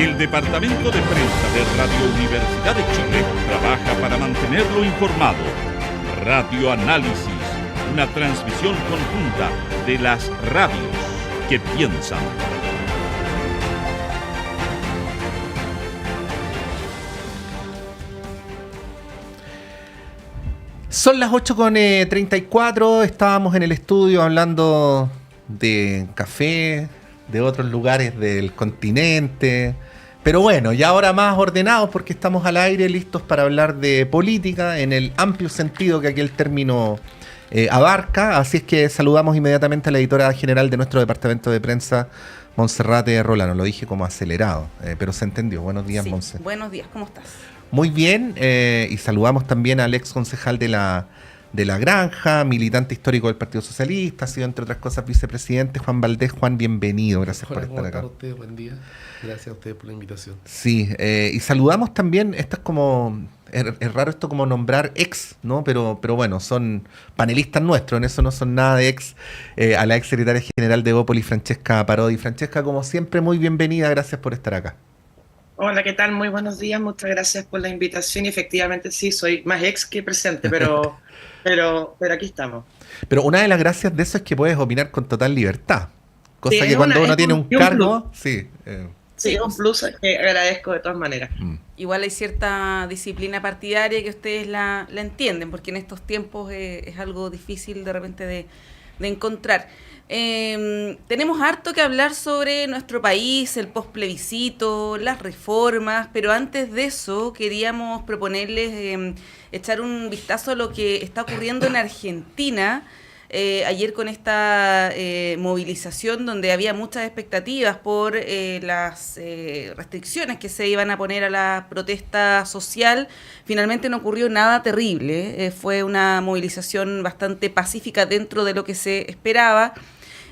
El Departamento de Prensa de Radio Universidad de Chile trabaja para mantenerlo informado. Radio Análisis, una transmisión conjunta de las radios que piensan. Son las 8:34, estábamos en el estudio hablando de café, de otros lugares del continente, pero bueno, ya ahora más ordenados porque estamos al aire listos para hablar de política en el amplio sentido que aquel término abarca, así es que saludamos inmediatamente a la editora general de nuestro departamento de prensa, Monserrate Rolano. Lo dije como acelerado, pero se entendió. Buenos días, Sí, Monse. buenos días, ¿cómo estás? Muy bien, y saludamos también al ex concejal de la Granja, militante histórico del Partido Socialista, ha sido entre otras cosas vicepresidente, Juan Valdés. Juan, bienvenido, gracias por estar acá. ¿Cómo están ustedes? Buen día, gracias a ustedes por la invitación. Sí, y saludamos también, esto es como, es raro esto como nombrar ex, ¿no? Pero bueno, son panelistas nuestros, en eso no son nada de ex, a la ex secretaria general de Evópolis, Francesca Parodi. Francesca, como siempre, muy bienvenida, gracias por estar acá. Hola, ¿qué tal? Muy buenos días, muchas gracias por la invitación y efectivamente sí, soy más ex que presente, pero aquí estamos. Pero una de las gracias de eso es que puedes opinar con total libertad, cosa Sí, que cuando uno es tiene un plus. cargo, sí. Sí, es un plus que agradezco de todas maneras. Igual hay cierta disciplina partidaria que ustedes la entienden, porque en estos tiempos es algo difícil de repente de encontrar. Tenemos harto que hablar sobre nuestro país, el postplebiscito, las reformas, pero antes de eso queríamos proponerles echar un vistazo a lo que está ocurriendo en Argentina. Ayer con esta movilización donde había muchas expectativas por las restricciones que se iban a poner a la protesta social, finalmente no ocurrió nada terrible. Fue una movilización bastante pacífica dentro de lo que se esperaba.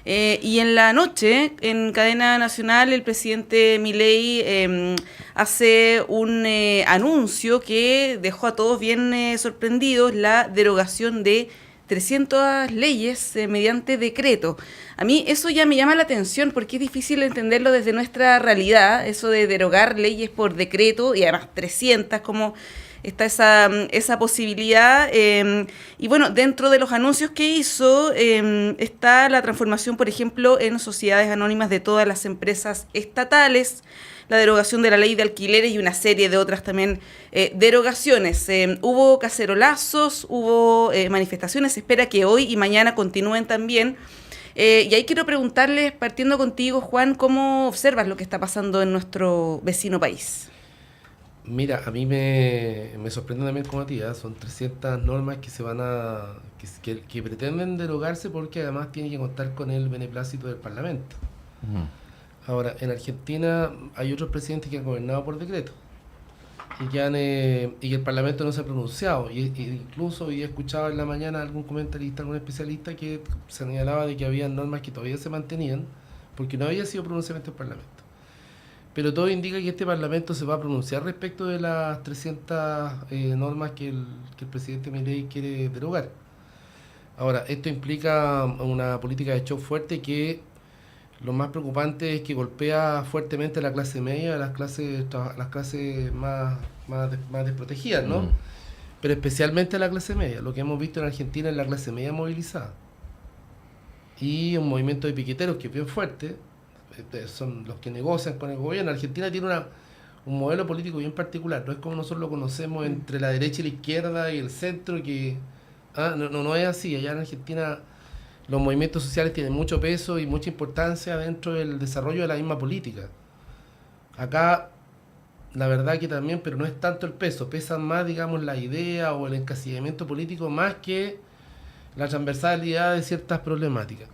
Y en la noche, en cadena nacional, el presidente Milei hace un anuncio que dejó a todos bien sorprendidos: la derogación de 300 leyes mediante decreto. A mí eso ya me llama la atención porque es difícil entenderlo desde nuestra realidad, eso de derogar leyes por decreto, y además 300, como está esa posibilidad. Y bueno, dentro de los anuncios que hizo está la transformación, por ejemplo, en sociedades anónimas de todas las empresas estatales, la derogación de la ley de alquileres y una serie de otras también derogaciones. Hubo cacerolazos, hubo manifestaciones, se espera que hoy y mañana continúen también. Y ahí quiero preguntarles, partiendo contigo, Juan, ¿cómo observas lo que está pasando en nuestro vecino país? Mira, a mí me sorprende también como a ti, son 300 normas que se van que pretenden derogarse porque además tienen que contar con el beneplácito del Parlamento. Ahora, en Argentina hay otros presidentes que han gobernado por decreto y que el Parlamento no se ha pronunciado. Y incluso hoy he escuchado en la mañana a algún comentarista, algún especialista que señalaba de que había normas que todavía se mantenían porque no había sido pronunciamiento del Parlamento. Pero todo indica que este Parlamento se va a pronunciar respecto de las 300 normas que el presidente Milei quiere derogar. Ahora, esto implica una política de shock fuerte que lo más preocupante es que golpea fuertemente a la clase media, a las clases más desprotegidas, ¿no? Pero especialmente a la clase media. Lo que hemos visto en Argentina es la clase media movilizada. Y un movimiento de piqueteros que es bien fuerte. Son los que negocian con el gobierno. Argentina tiene un modelo político bien particular, no es como nosotros lo conocemos entre la derecha y la izquierda y el centro, que no es así. Allá en Argentina los movimientos sociales tienen mucho peso y mucha importancia dentro del desarrollo de la misma política. Acá la verdad que también, pero no es tanto el peso, pesan más, digamos, la idea o el encasillamiento político más que la transversalidad de ciertas problemáticas.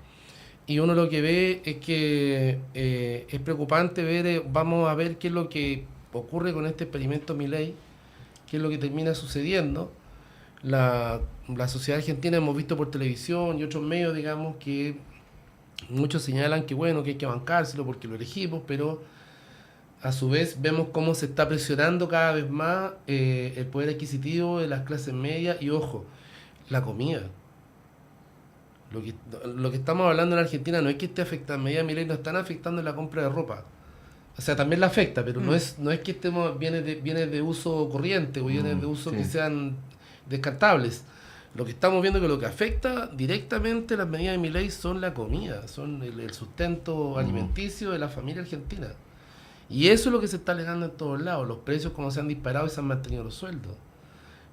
Y uno lo que ve es que es preocupante ver, vamos a ver qué es lo que ocurre con este experimento Milei, qué es lo que termina sucediendo. La sociedad argentina, hemos visto por televisión y otros medios, digamos, que muchos señalan que bueno, que hay que bancárselo porque lo elegimos, pero a su vez vemos cómo se está presionando cada vez más el poder adquisitivo de las clases medias y, ojo, la comida. Lo que estamos hablando en Argentina no es que esté afectando, medidas Milei no están afectando en la compra de ropa, O sea, también la afecta, pero no es que estemos bienes de uso corriente o bienes de uso que sean descartables. Lo que estamos viendo es que lo que afecta directamente las medidas de Milei son la comida, son el sustento alimenticio de la familia argentina. Y eso es lo que se está alegando en todos lados, los precios como se han disparado y se han mantenido los sueldos,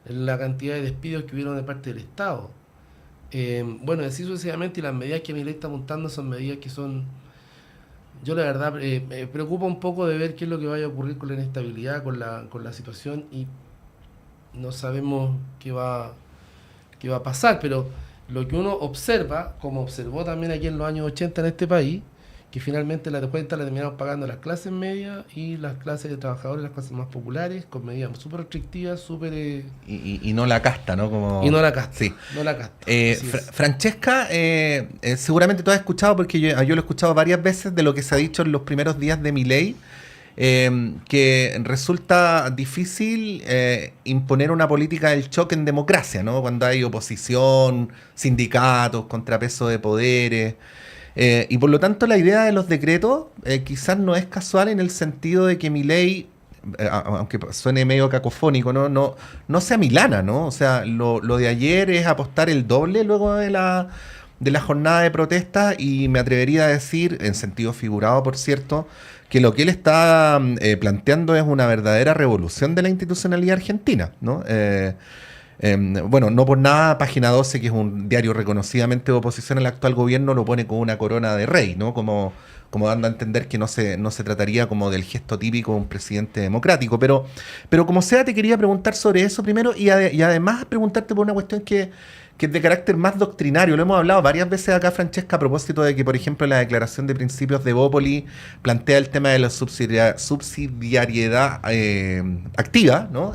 la cantidad de despidos que hubieron de parte del Estado. Bueno, así sucesivamente, y las medidas que Milei está montando son medidas que son... Yo la verdad me preocupa un poco de ver qué es lo que vaya a ocurrir con la inestabilidad, con la situación, y no sabemos qué va a pasar, pero lo que uno observa, como observó también aquí en los años 80 en este país, que finalmente la cuenta la terminamos pagando las clases medias y las clases de trabajadores, las clases más populares, con medidas súper restrictivas, súper... Y no la casta, ¿no? Como... Y no la casta. Sí. No la casta. Francesca, seguramente tú has escuchado, porque yo lo he escuchado varias veces, de lo que se ha dicho en los primeros días de Milei, que resulta difícil imponer una política del choque en democracia, ¿no? Cuando hay oposición, sindicatos, contrapeso de poderes. Y por lo tanto la idea de los decretos quizás no es casual, en el sentido de que Milei, aunque suene medio cacofónico, no se amilana, ¿no? O sea, lo de ayer es apostar el doble luego de la jornada de protesta, y me atrevería a decir, en sentido figurado por cierto, que lo que él está planteando es una verdadera revolución de la institucionalidad argentina, ¿no? Bueno, no por nada Página 12, que es un diario reconocidamente de oposición al actual gobierno, lo pone con una corona de rey, ¿no? Como dando a entender que no se trataría como del gesto típico de un presidente democrático. Pero como sea, te quería preguntar sobre eso primero, y además preguntarte por una cuestión que es de carácter más doctrinario. Lo hemos hablado varias veces acá, Francesca, a propósito de que, por ejemplo, la Declaración de Principios de Bópoli plantea el tema de la subsidiariedad activa, ¿no?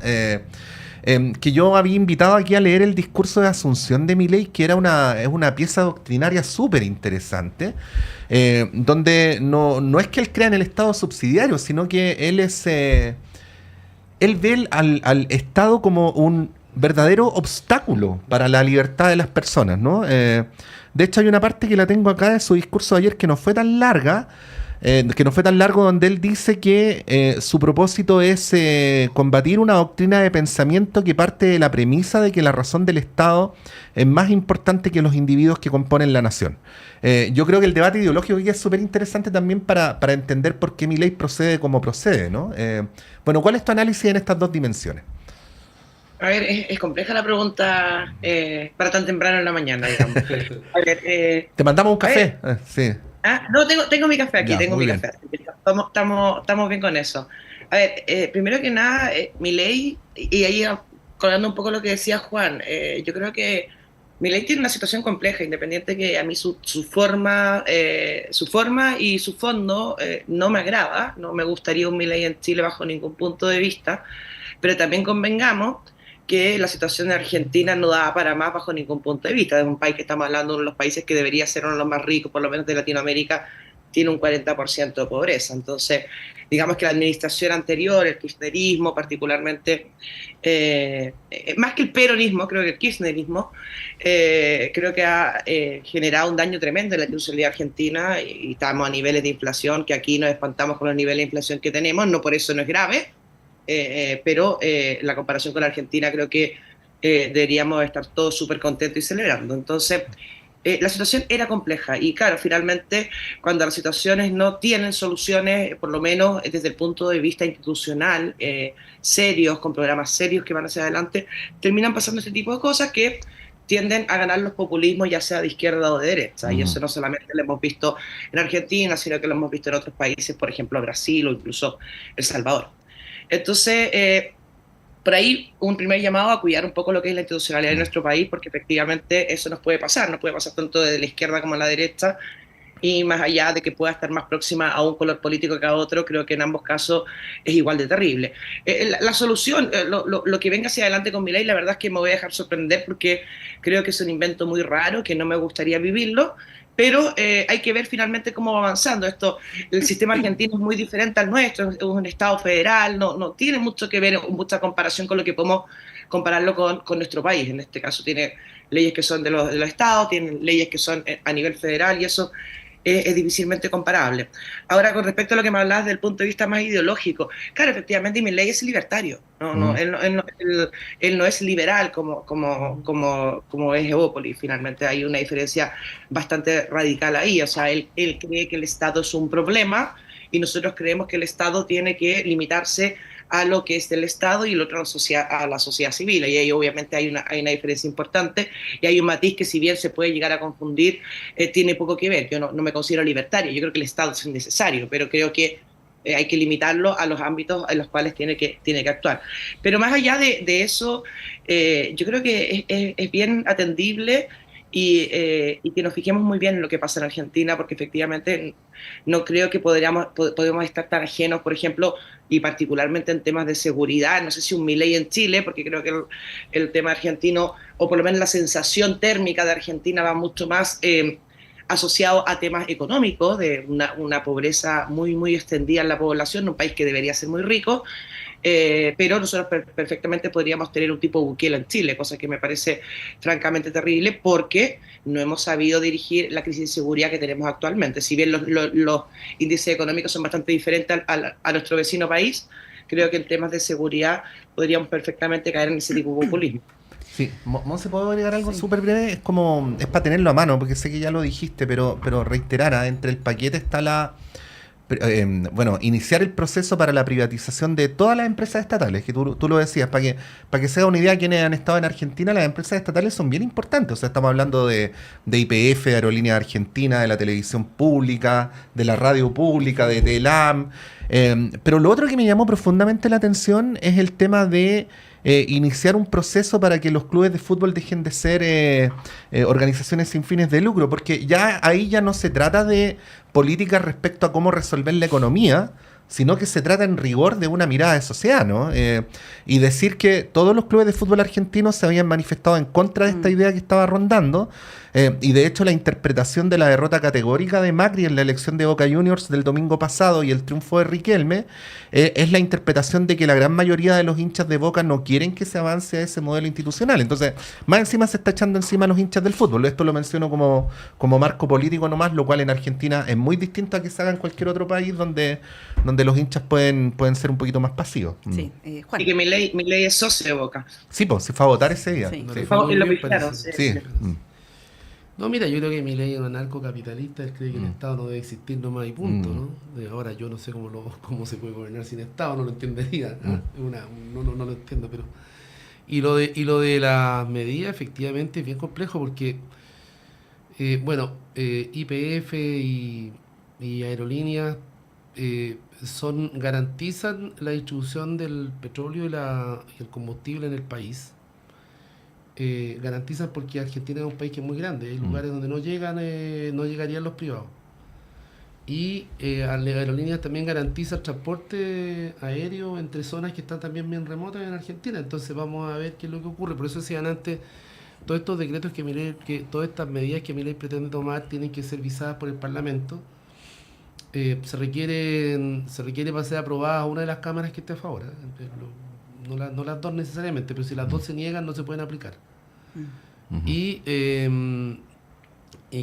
Que yo había invitado aquí a leer el discurso de Asunción de Milei, que es una pieza doctrinaria súper interesante, donde no es que él crea en el Estado subsidiario, sino que él ve al Estado como un verdadero obstáculo para la libertad de las personas, ¿no? De hecho, hay una parte que la tengo acá de su discurso de ayer que no fue tan larga, donde él dice que su propósito es combatir una doctrina de pensamiento que parte de la premisa de que la razón del Estado es más importante que los individuos que componen la nación. Yo creo que el debate ideológico aquí es súper interesante también para entender por qué Milei procede como procede, ¿no? Bueno, ¿cuál es tu análisis en estas dos dimensiones? A ver, es compleja la pregunta para tan temprano en la mañana, digamos. A ver, Te mandamos un café. Sí. No, tengo mi café aquí, Ya, tengo mi muy café. Estamos bien con eso. A ver, primero que nada, Milei, y ahí colgando un poco lo que decía Juan, yo creo que Milei tiene una situación compleja, independiente que a mí su forma y su fondo no me agrada, no me gustaría un Milei en Chile bajo ningún punto de vista, pero también convengamos que la situación de Argentina no da para más bajo ningún punto de vista. Es un país que estamos hablando de uno de los países que debería ser uno de los más ricos, por lo menos de Latinoamérica, tiene un 40% de pobreza. Entonces, digamos que la administración anterior, el kirchnerismo particularmente, más que el peronismo, creo que el kirchnerismo, creo que ha generado un daño tremendo en la industrialidad argentina, y estamos a niveles de inflación que aquí nos espantamos con los niveles de inflación que tenemos, no por eso no es grave, pero la comparación con la Argentina creo que deberíamos estar todos súper contentos y celebrando. Entonces, la situación era compleja, y claro, finalmente cuando las situaciones no tienen soluciones, por lo menos desde el punto de vista institucional, serios, con programas serios que van hacia adelante, terminan pasando este tipo de cosas que tienden a ganar los populismos, ya sea de izquierda o de derecha, y eso no solamente lo hemos visto en Argentina, sino que lo hemos visto en otros países, por ejemplo Brasil o incluso El Salvador. Entonces, por ahí un primer llamado a cuidar un poco lo que es la institucionalidad de nuestro país, porque efectivamente eso nos puede pasar tanto de la izquierda como de la derecha, y más allá de que pueda estar más próxima a un color político que a otro, creo que en ambos casos es igual de terrible. La solución, lo que venga hacia adelante con Milei, la verdad es que me voy a dejar sorprender, porque creo que es un invento muy raro, que no me gustaría vivirlo, pero hay que ver finalmente cómo va avanzando esto. El sistema argentino es muy diferente al nuestro, es un Estado federal, no tiene mucho que ver, mucha comparación con lo que podemos compararlo con nuestro país. En este caso tiene leyes que son de los estados, tiene leyes que son a nivel federal, y eso es difícilmente comparable. Ahora, con respecto a lo que me hablabas desde el punto de vista más ideológico, claro, efectivamente Milei es libertario, él no es liberal como es Evópolis. Finalmente hay una diferencia bastante radical ahí. O sea, él cree que el Estado es un problema y nosotros creemos que el Estado tiene que limitarse a lo que es del Estado y el otro a la sociedad civil. Y ahí obviamente hay una diferencia importante y hay un matiz que, si bien se puede llegar a confundir, tiene poco que ver. Yo no me considero libertario, yo creo que el Estado es necesario, pero creo que hay que limitarlo a los ámbitos en los cuales tiene que actuar. Pero más allá de eso, yo creo que es bien atendible y que nos fijemos muy bien en lo que pasa en Argentina, porque efectivamente no creo que podemos estar tan ajenos, por ejemplo, y particularmente en temas de seguridad. No sé si un Milei en Chile, porque creo que el tema argentino, o por lo menos la sensación térmica de Argentina, va mucho más asociado a temas económicos, de una pobreza muy, muy extendida en la población, un país que debería ser muy rico. Pero nosotros perfectamente podríamos tener un tipo Bukele en Chile, cosa que me parece francamente terrible, porque no hemos sabido dirigir la crisis de seguridad que tenemos actualmente. Si bien los índices económicos son bastante diferentes a nuestro vecino país, creo que en temas de seguridad podríamos perfectamente caer en ese tipo de populismo. Sí, Monse, ¿puedo agregar algo súper breve? Es para tenerlo a mano, porque sé que ya lo dijiste, pero reiterar, entre el paquete está iniciar el proceso para la privatización de todas las empresas estatales, que tú lo decías, para que se haga una idea, quienes han estado en Argentina, las empresas estatales son bien importantes. O sea, estamos hablando de YPF, de Aerolíneas Argentinas, de la televisión pública, de la radio pública, de TELAM. Pero lo otro que me llamó profundamente la atención es el tema de iniciar un proceso para que los clubes de fútbol dejen de ser organizaciones sin fines de lucro, porque ahí ya no se trata de políticas respecto a cómo resolver la economía, sino que se trata en rigor de una mirada de sociedad, ¿no? Y decir que todos los clubes de fútbol argentinos se habían manifestado en contra de esta idea que estaba rondando, y de hecho la interpretación de la derrota categórica de Macri en la elección de Boca Juniors del domingo pasado y el triunfo de Riquelme, es la interpretación de que la gran mayoría de los hinchas de Boca no quieren que se avance a ese modelo institucional. Entonces, más encima se está echando encima a los hinchas del fútbol. Esto lo menciono como marco político nomás, lo cual en Argentina es muy distinto a que se haga en cualquier otro país donde los hinchas pueden ser un poquito más pasivos. Sí, Juan. Y que Milei es socio de Boca. Sí, pues, se fue a votar ese día. Sí. Sí. Lo visitaron, Sí. No, mira, yo creo que Milei es un anarcocapitalista, él cree que el Estado no debe existir nomás y punto, ¿no? Ahora yo no sé cómo se puede gobernar sin Estado, no lo entendería, ¿no? No lo entiendo, pero... Y lo de las medidas, efectivamente, es bien complejo porque, YPF y Aerolíneas garantizan la distribución del petróleo y el combustible en el país. Garantizan porque Argentina es un país que es muy grande, hay lugares donde no llegarían los privados. Y Aerolíneas también garantiza el transporte aéreo entre zonas que están también bien remotas en Argentina. Entonces vamos a ver qué es lo que ocurre. Por eso decían antes, todos estos decretos todas estas medidas que Milei pretende tomar tienen que ser visadas por el Parlamento. Se requiere para ser aprobadas una de las cámaras que esté a favor. No las dos necesariamente, pero si las dos se niegan no se pueden aplicar. Y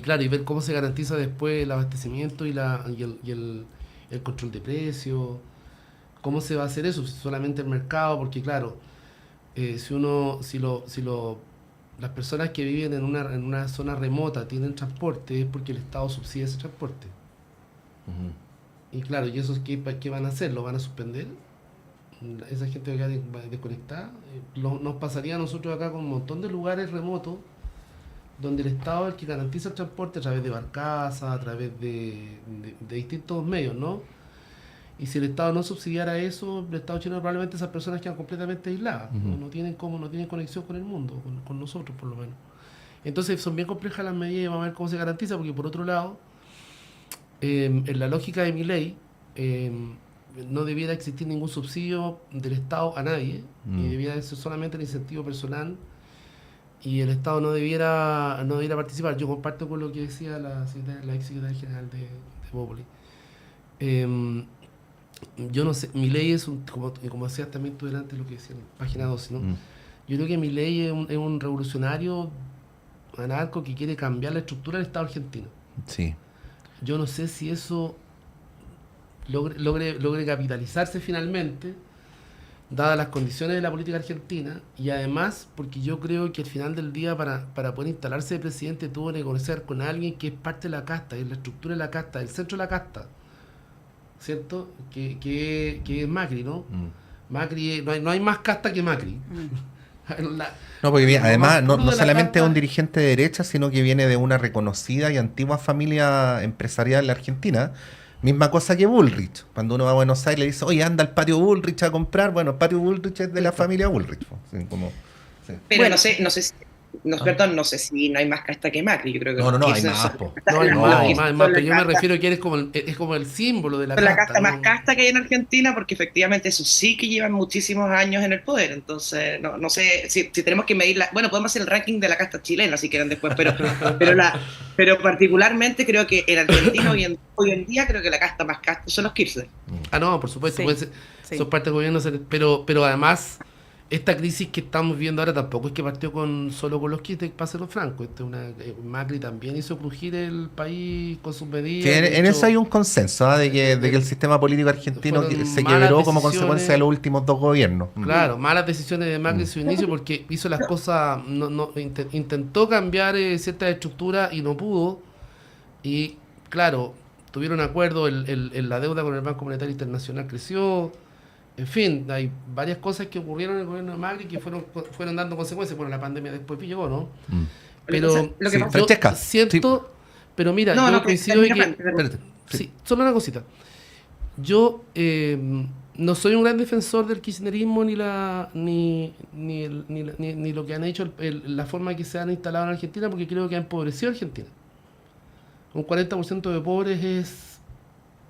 claro, y ver cómo se garantiza después el abastecimiento y el control de precios, cómo se va a hacer eso, solamente el mercado, porque claro, las personas que viven en una zona remota tienen transporte es porque el Estado subsidia ese transporte. Y claro, ¿y eso qué van a hacer? ¿Lo van a suspender? Esa gente va a quedar desconectada. Nos pasaría a nosotros acá con un montón de lugares remotos donde el Estado es el que garantiza el transporte a través de barcazas, a través de distintos medios, ¿no? Y si el Estado no subsidiara eso, el Estado chileno, probablemente esas personas quedan completamente aisladas, no tienen conexión con el mundo, con nosotros por lo menos. Entonces son bien complejas las medidas y vamos a ver cómo se garantiza, porque por otro lado, en la lógica de Milei, no debiera existir ningún subsidio del Estado a nadie, y debiera ser solamente el incentivo personal, y el Estado no debiera participar. Yo comparto con lo que decía la ex secretaria general de Bópoli. Yo no sé, Milei es como decías también tú delante, lo que decía en página 12, ¿no? Yo creo que Milei es un revolucionario anarco que quiere cambiar la estructura del Estado argentino. Sí. yo no sé si eso logre capitalizarse finalmente, dadas las condiciones de la política argentina, y además porque yo creo que al final del día para poder instalarse de presidente tuvo que negociar con alguien que es parte de la casta, es la estructura de la casta, el centro de la casta, ¿cierto? Que es Macri, ¿no? Macri, no hay más casta que Macri. No, porque bien, además no de la solamente es casta. un dirigente de derecha, sino que viene de una reconocida y antigua familia empresarial en la Argentina. Misma cosa que Bullrich. Cuando uno va a Buenos Aires le dice, oye, anda al patio Bullrich a comprar. Bueno, el patio Bullrich es de la familia Bullrich. Po. Sí, como, sí. Pero Bueno. no sé si no hay más casta que Macri. Yo creo que No, los hay Kirchner más, son- po. No, hay los más, Kirchner más, son más, la pero yo me casta- refiero que es como el símbolo de la son la casta, casta más ¿no? casta que hay en Argentina, porque efectivamente eso sí que llevan muchísimos años en el poder. Entonces, no sé si tenemos que medirla. Bueno, podemos hacer el ranking de la casta chilena si quieren después, pero particularmente creo que en Argentina hoy en día creo que la casta más casta son los Kirchner. Ah, no, por supuesto, Sí, puede ser, sí. son parte del gobierno, pero además esta crisis que estamos viendo ahora tampoco es que partió solo con los Kirchner, para serlo franco. Macri también hizo crujir el país con sus medidas. Sí, de en hecho, eso hay un consenso, de que el sistema político argentino fueron se malas quebró como decisiones. consecuencia de los últimos dos gobiernos. Claro, malas decisiones de Macri en su inicio porque hizo las cosas, intentó cambiar ciertas estructuras y no pudo. Y claro, tuvieron acuerdo, la deuda con el Banco Monetario Internacional creció. En fin, hay varias cosas que ocurrieron en el gobierno de Macri que fueron dando consecuencias. Bueno, la pandemia después llegó, ¿no? Pero Lo que Sí, pasa- Francesca, siento, pero mira, No, yo no, coincido en que... Espérate. Sí, solo una cosita. Yo no soy un gran defensor del kirchnerismo ni lo que han hecho, la forma que se han instalado en Argentina, porque creo que ha empobrecido a Argentina. Un 40% de pobres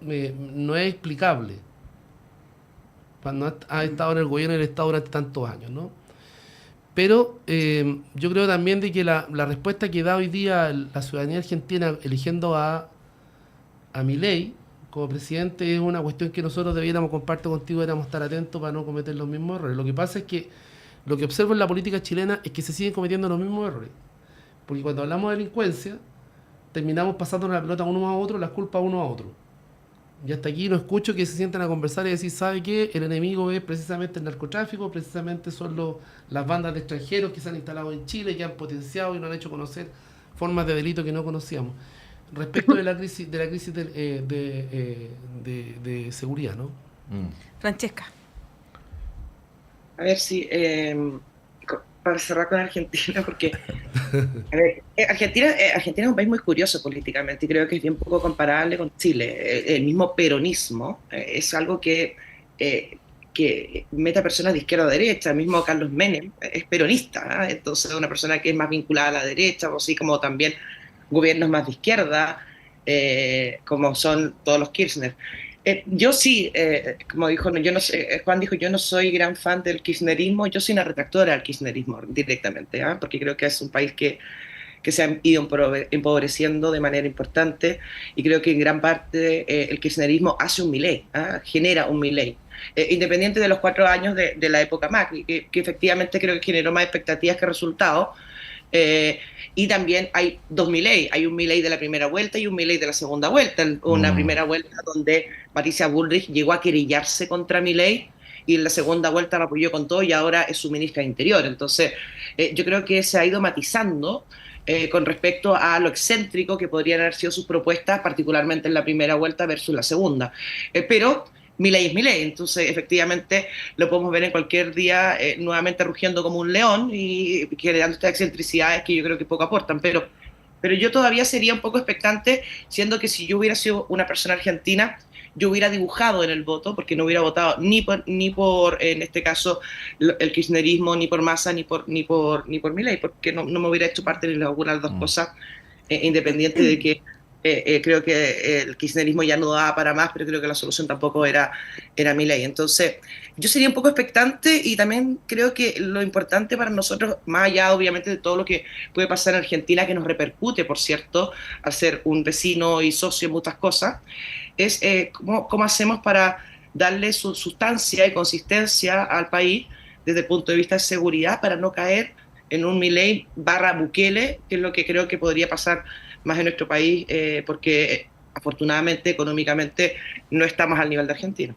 no es explicable cuando ha estado en el gobierno del Estado durante tantos años, ¿no? Pero yo creo también de que la respuesta que da hoy día la ciudadanía argentina eligiendo a Milei como presidente es una cuestión que nosotros debiéramos, comparto contigo, deberíamos estar atentos para no cometer los mismos errores. Lo que pasa es que lo que observo en la política chilena es que se siguen cometiendo los mismos errores. Porque cuando hablamos de delincuencia, terminamos pasando la pelota uno a otro, las culpas uno a otro. Y hasta aquí no escucho que se sientan a conversar y decir, ¿sabe qué? El enemigo es precisamente el narcotráfico, precisamente son las bandas de extranjeros que se han instalado en Chile, que han potenciado y nos han hecho conocer formas de delito que no conocíamos. Respecto de la crisis de seguridad, ¿no? Francesca. A ver si, para cerrar con Argentina, porque a ver, Argentina es un país muy curioso políticamente y creo que es bien poco comparable con Chile. El mismo peronismo es algo que mete a personas de izquierda a derecha. El mismo Carlos Menem es peronista, ¿eh? Entonces una persona que es más vinculada a la derecha, o así como también gobiernos más de izquierda, como son todos los Kirchner. Yo sí, como dijo, yo no sé, Juan dijo, yo no soy gran fan del kirchnerismo, yo soy una retractora del kirchnerismo directamente, ¿eh? Porque creo que es un país que se ha ido empobreciendo de manera importante y creo que en gran parte el kirchnerismo hace un Milei, ¿eh? Genera un Milei. Independiente de los 4 años de la época Macri, que efectivamente creo que generó más expectativas que resultados. Y también hay dos Milei, hay un Milei de la primera vuelta y un Milei de la segunda vuelta. Una primera vuelta donde Patricia Bullrich llegó a querellarse contra Milei y en la segunda vuelta lo apoyó con todo y ahora es su ministra de Interior. Entonces, yo creo que se ha ido matizando con respecto a lo excéntrico que podrían haber sido sus propuestas, particularmente en la primera vuelta versus la segunda. Pero Milei es Milei, entonces efectivamente lo podemos ver en cualquier día nuevamente rugiendo como un león y generando estas excentricidades que yo creo que poco aportan, pero yo todavía sería un poco expectante, siendo que si yo hubiera sido una persona argentina, yo hubiera dibujado en el voto, porque no hubiera votado ni por en este caso, el kirchnerismo, ni por Massa, ni por Milei, porque no me hubiera hecho parte de alguna de las dos cosas, independiente de que creo que el kirchnerismo ya no daba para más, pero creo que la solución tampoco era Milei. Entonces, yo sería un poco expectante y también creo que lo importante para nosotros, más allá obviamente de todo lo que puede pasar en Argentina, que nos repercute, por cierto, al ser un vecino y socio en muchas cosas, es cómo hacemos para darle su sustancia y consistencia al país desde el punto de vista de seguridad para no caer en un Milei / Bukele, que es lo que creo que podría pasar más en nuestro país, porque afortunadamente, económicamente, no estamos al nivel de Argentina.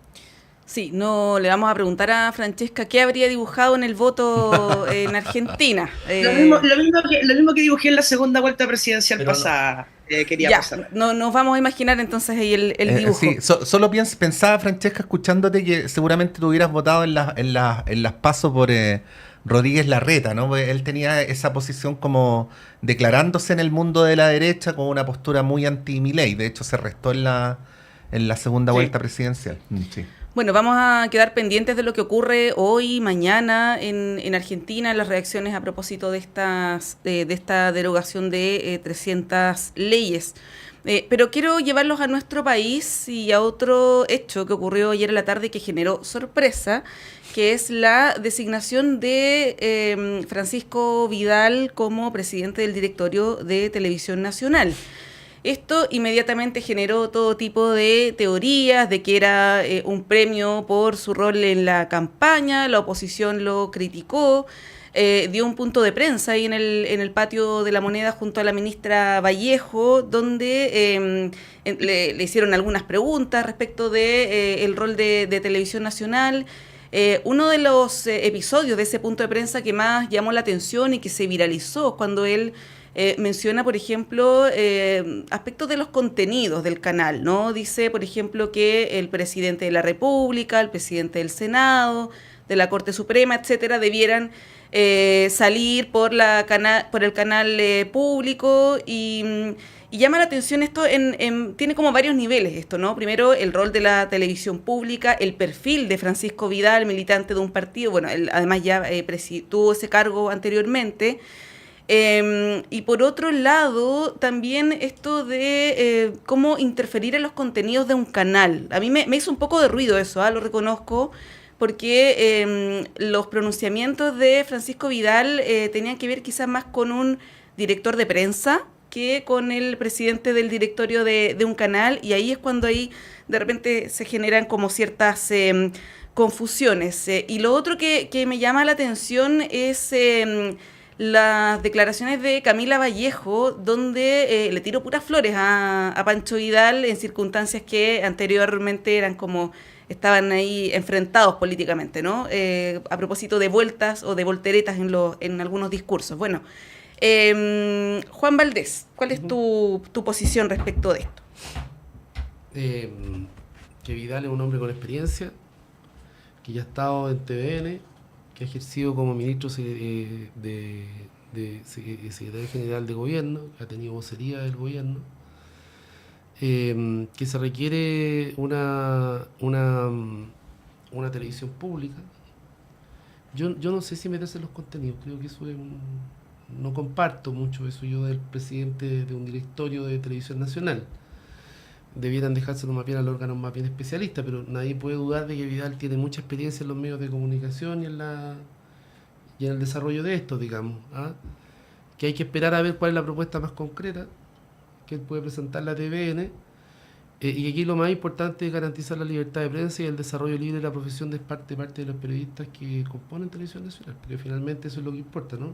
Sí, no le vamos a preguntar a Francesca qué habría dibujado en el voto en Argentina. Lo mismo que dibujé en la segunda vuelta presidencial Pero pasada, quería Ya, pasar. no, nos vamos a imaginar entonces ahí el dibujo. Sí, solo pensaba, Francesca, escuchándote, que seguramente tú hubieras votado en las pasos por Rodríguez Larreta, ¿no? Porque él tenía esa posición como declarándose en el mundo de la derecha con una postura muy anti-Milei. De hecho, se restó en la segunda Sí. vuelta presidencial. Sí. Bueno, vamos a quedar pendientes de lo que ocurre hoy, mañana en Argentina, las reacciones a propósito de esta derogación de 300 leyes. Pero quiero llevarlos a nuestro país y a otro hecho que ocurrió ayer en la tarde que generó sorpresa, que es la designación de Francisco Vidal como presidente del directorio de Televisión Nacional. Esto inmediatamente generó todo tipo de teorías de que era un premio por su rol en la campaña, la oposición lo criticó, dio un punto de prensa ahí en el patio de la Moneda junto a la ministra Vallejo, donde le hicieron algunas preguntas respecto de el rol de Televisión Nacional. Uno de los episodios de ese punto de prensa que más llamó la atención y que se viralizó cuando él menciona, por ejemplo, aspectos de los contenidos del canal, ¿no? Dice, por ejemplo, que el presidente de la República, el presidente del Senado, de la Corte Suprema, etcétera, debieran salir por el canal público y llama la atención esto, tiene como varios niveles esto, ¿no? Primero, el rol de la televisión pública, el perfil de Francisco Vidal, militante de un partido, bueno, él además ya tuvo ese cargo anteriormente. Y por otro lado, también esto de cómo interferir en los contenidos de un canal. A mí me hizo un poco de ruido eso, lo reconozco, porque los pronunciamientos de Francisco Vidal tenían que ver quizás más con un director de prensa que con el presidente del directorio de un canal, y ahí es cuando ahí de repente se generan como ciertas confusiones. Y lo otro que me llama la atención es las declaraciones de Camila Vallejo, donde le tiró puras flores a Pancho Vidal en circunstancias que anteriormente eran como estaban ahí enfrentados políticamente, ¿no? A propósito de vueltas o de volteretas en algunos discursos. Bueno, Juan Valdés, ¿cuál es tu posición respecto de esto? Que Vidal es un hombre con experiencia, que ya ha estado en TVN, que ha ejercido como ministro de secretario general de gobierno, que ha tenido vocería del gobierno, que se requiere una televisión pública. Yo no sé si meterse en los contenidos, creo que eso no comparto mucho eso yo del presidente de un directorio de Televisión Nacional. Debieran dejárselo más bien al órgano más bien especialista, pero nadie puede dudar de que Vidal tiene mucha experiencia en los medios de comunicación y en el desarrollo de esto, digamos, que hay que esperar a ver cuál es la propuesta más concreta que él puede presentar la TVN, y aquí lo más importante es garantizar la libertad de prensa y el desarrollo libre de la profesión de parte de los periodistas que componen Televisión Nacional, porque finalmente eso es lo que importa, ¿no?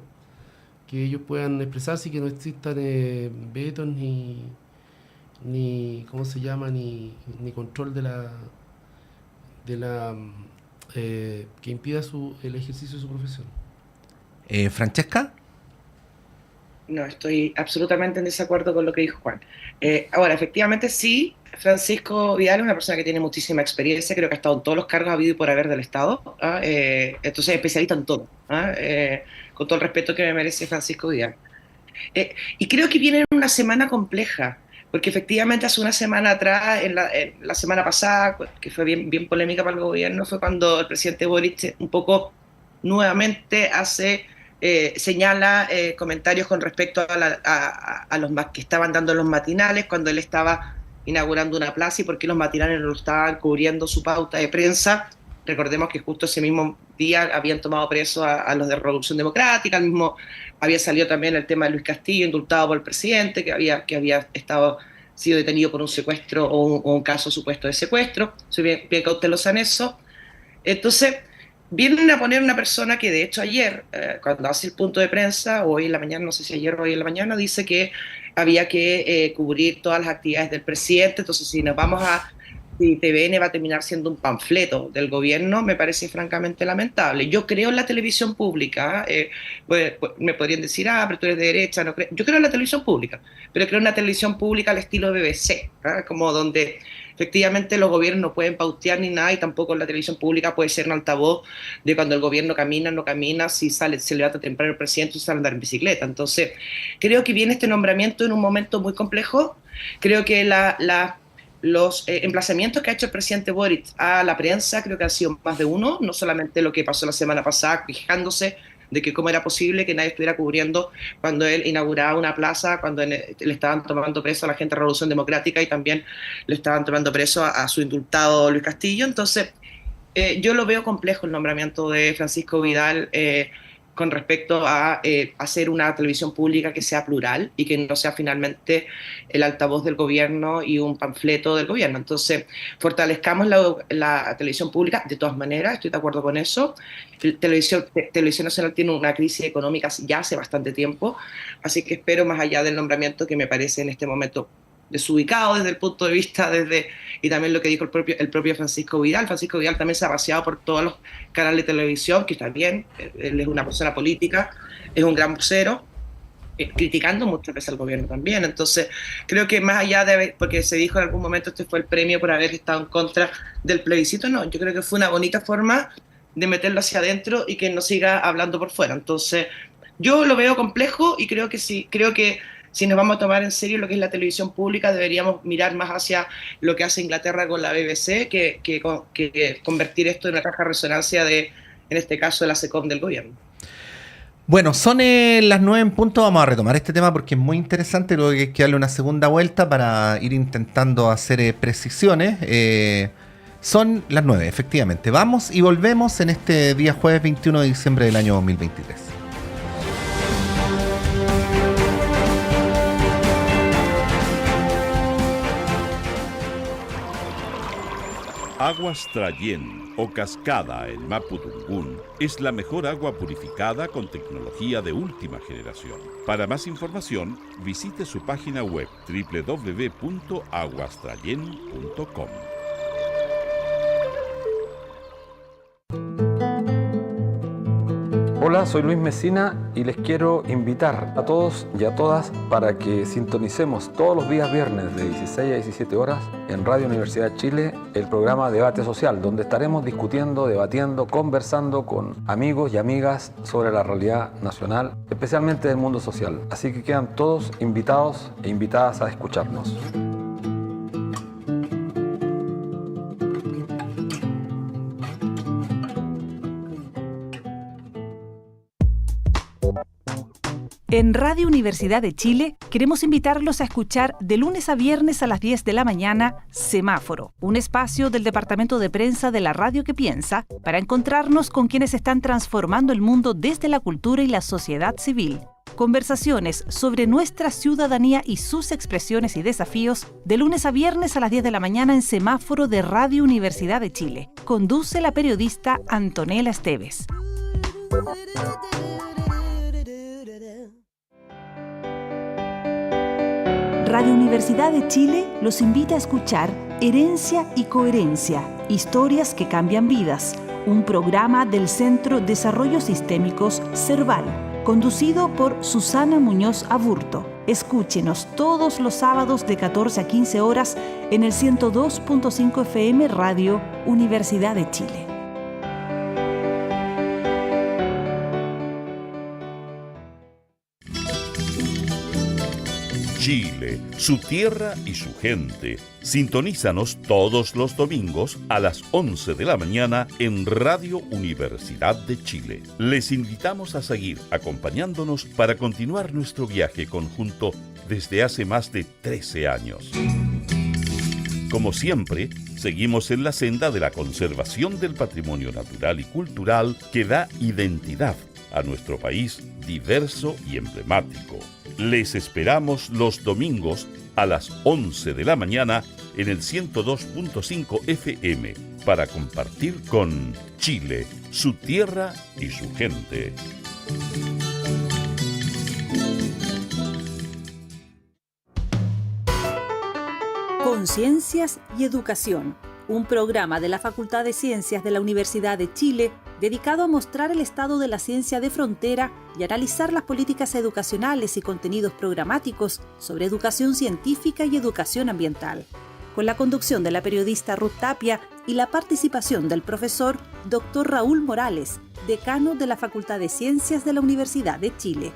Que ellos puedan expresarse y que no existan vetos ni ¿cómo se llama? ni control que impida el ejercicio de su profesión. ¿Francesca? No, estoy absolutamente en desacuerdo con lo que dijo Juan. Ahora, efectivamente sí, Francisco Vidal es una persona que tiene muchísima experiencia, creo que ha estado en todos los cargos habido y por haber del Estado, entonces es especialista en todo, con todo el respeto que me merece Francisco Vidal. Y creo que viene en una semana compleja, porque efectivamente hace una semana atrás, en la semana pasada, que fue bien polémica para el gobierno, fue cuando el presidente Boric un poco nuevamente señala comentarios con respecto a los que estaban dando los matinales, cuando él estaba inaugurando una plaza y por qué los matinales no lo estaban cubriendo su pauta de prensa. Recordemos que justo ese mismo día habían tomado preso a los de Revolución Democrática, al mismo había salido también el tema de Luis Castillo, indultado por el presidente, que había sido detenido por un secuestro o un caso supuesto de secuestro. Soy bien cautelosa en eso. Entonces, vienen a poner una persona que de hecho ayer, cuando hace el punto de prensa, o hoy en la mañana, no sé si ayer o hoy en la mañana, dice que había que cubrir todas las actividades del presidente. Entonces si TVN va a terminar siendo un panfleto del gobierno, me parece francamente lamentable. Yo creo en la televisión pública, me podrían decir, pero tú eres de derecha, no creo. Yo creo en la televisión pública, pero creo en una televisión pública al estilo BBC, como donde efectivamente los gobiernos no pueden pautear ni nada, y tampoco la televisión pública puede ser un altavoz de cuando el gobierno camina, no camina, si se levanta temprano el presidente, si sale a andar en bicicleta. Entonces, creo que viene este nombramiento en un momento muy complejo. Creo que los emplazamientos que ha hecho el presidente Boric a la prensa creo que han sido más de uno, no solamente lo que pasó la semana pasada quejándose de que cómo era posible que nadie estuviera cubriendo cuando él inauguraba una plaza, cuando le estaban tomando preso a la gente de Revolución Democrática, y también le estaban tomando preso a su indultado Luis Castillo. Entonces, yo lo veo complejo el nombramiento de Francisco Vidal con respecto a hacer una televisión pública que sea plural y que no sea finalmente el altavoz del gobierno y un panfleto del gobierno. Entonces, fortalezcamos la televisión pública, de todas maneras, estoy de acuerdo con eso. Televisión Nacional tiene una crisis económica ya hace bastante tiempo, así que espero, más allá del nombramiento que me parece en este momento desubicado desde el punto de vista, y también lo que dijo el propio Francisco Vidal. Francisco Vidal también se ha vaciado por todos los canales de televisión, que está bien, él es una persona política, es un gran vocero, criticando muchas veces al gobierno también. Entonces, creo que más allá porque se dijo en algún momento este fue el premio por haber estado en contra del plebiscito, no, yo creo que fue una bonita forma de meterlo hacia adentro y que no siga hablando por fuera. Entonces, yo lo veo complejo, y creo que si nos vamos a tomar en serio lo que es la televisión pública, deberíamos mirar más hacia lo que hace Inglaterra con la BBC, que convertir esto en una caja de resonancia en este caso, de la SECOM del gobierno. Bueno, son las 9 en punto. Vamos a retomar este tema porque es muy interesante. Luego hay que darle una segunda vuelta para ir intentando hacer precisiones. Son las 9, efectivamente. Vamos y volvemos en este día jueves 21 de diciembre del año 2023. Aguas Trayén o Cascada en Mapudungún es la mejor agua purificada con tecnología de última generación. Para más información, visite su página web www.aguastrayen.com. Hola, soy Luis Mesina y les quiero invitar a todos y a todas para que sintonicemos todos los días viernes de 16 a 17 horas en Radio Universidad de Chile el programa Debate Social, donde estaremos discutiendo, debatiendo, conversando con amigos y amigas sobre la realidad nacional, especialmente del mundo social. Así que quedan todos invitados e invitadas a escucharnos. En Radio Universidad de Chile queremos invitarlos a escuchar de lunes a viernes a las 10 de la mañana Semáforo, un espacio del Departamento de Prensa de la Radio que Piensa para encontrarnos con quienes están transformando el mundo desde la cultura y la sociedad civil. Conversaciones sobre nuestra ciudadanía y sus expresiones y desafíos de lunes a viernes a las 10 de la mañana en Semáforo de Radio Universidad de Chile. Conduce la periodista Antonella Esteves. Radio Universidad de Chile los invita a escuchar Herencia y Coherencia, historias que cambian vidas, un programa del Centro Desarrollo Sistémicos CERVAL, conducido por Susana Muñoz Aburto. Escúchenos todos los sábados de 14 a 15 horas en el 102.5 FM Radio Universidad de Chile. Chile, su tierra y su gente. Sintonízanos todos los domingos a las 11 de la mañana en Radio Universidad de Chile. Les invitamos a seguir acompañándonos para continuar nuestro viaje conjunto desde hace más de 13 años. Como siempre, seguimos en la senda de la conservación del patrimonio natural y cultural que da identidad a nuestro país diverso y emblemático. Les esperamos los domingos a las 11 de la mañana en el 102.5 FM para compartir con Chile, su tierra y su gente. Conciencias y Educación, un programa de la Facultad de Ciencias de la Universidad de Chile dedicado a mostrar el estado de la ciencia de frontera y analizar las políticas educacionales y contenidos programáticos sobre educación científica y educación ambiental, con la conducción de la periodista Ruth Tapia y la participación del profesor Dr. Raúl Morales, decano de la Facultad de Ciencias de la Universidad de Chile.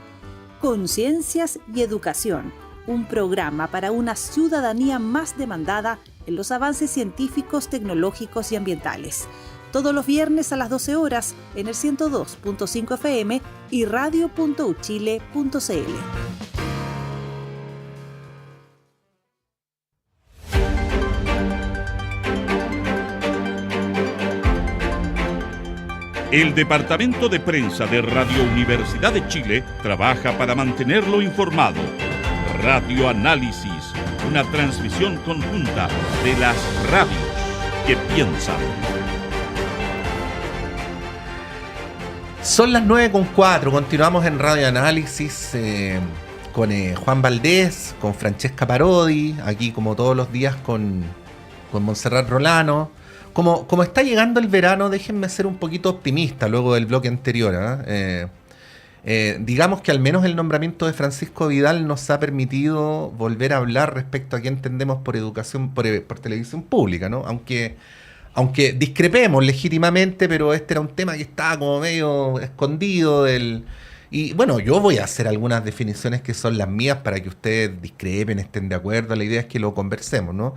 Conciencias y Educación, un programa para una ciudadanía más demandada en los avances científicos, tecnológicos y ambientales. Todos los viernes a las 12 horas en el 102.5 FM y radio.uchile.cl. El Departamento de Prensa de Radio Universidad de Chile trabaja para mantenerlo informado. Radio Análisis, una transmisión conjunta de las radios que piensan. Son las 9:04, continuamos en Radio Análisis con Juan Valdés, con Francesca Parodi, aquí como todos los días con Montserrat Rolano. Como está llegando el verano, déjenme ser un poquito optimista luego del bloque anterior. Digamos que al menos el nombramiento de Francisco Vidal nos ha permitido volver a hablar respecto a qué entendemos por educación, por televisión pública, ¿no? Aunque discrepemos legítimamente, pero este era un tema que estaba como medio escondido y bueno, yo voy a hacer algunas definiciones que son las mías para que ustedes discrepen, estén de acuerdo. La idea es que lo conversemos, ¿no?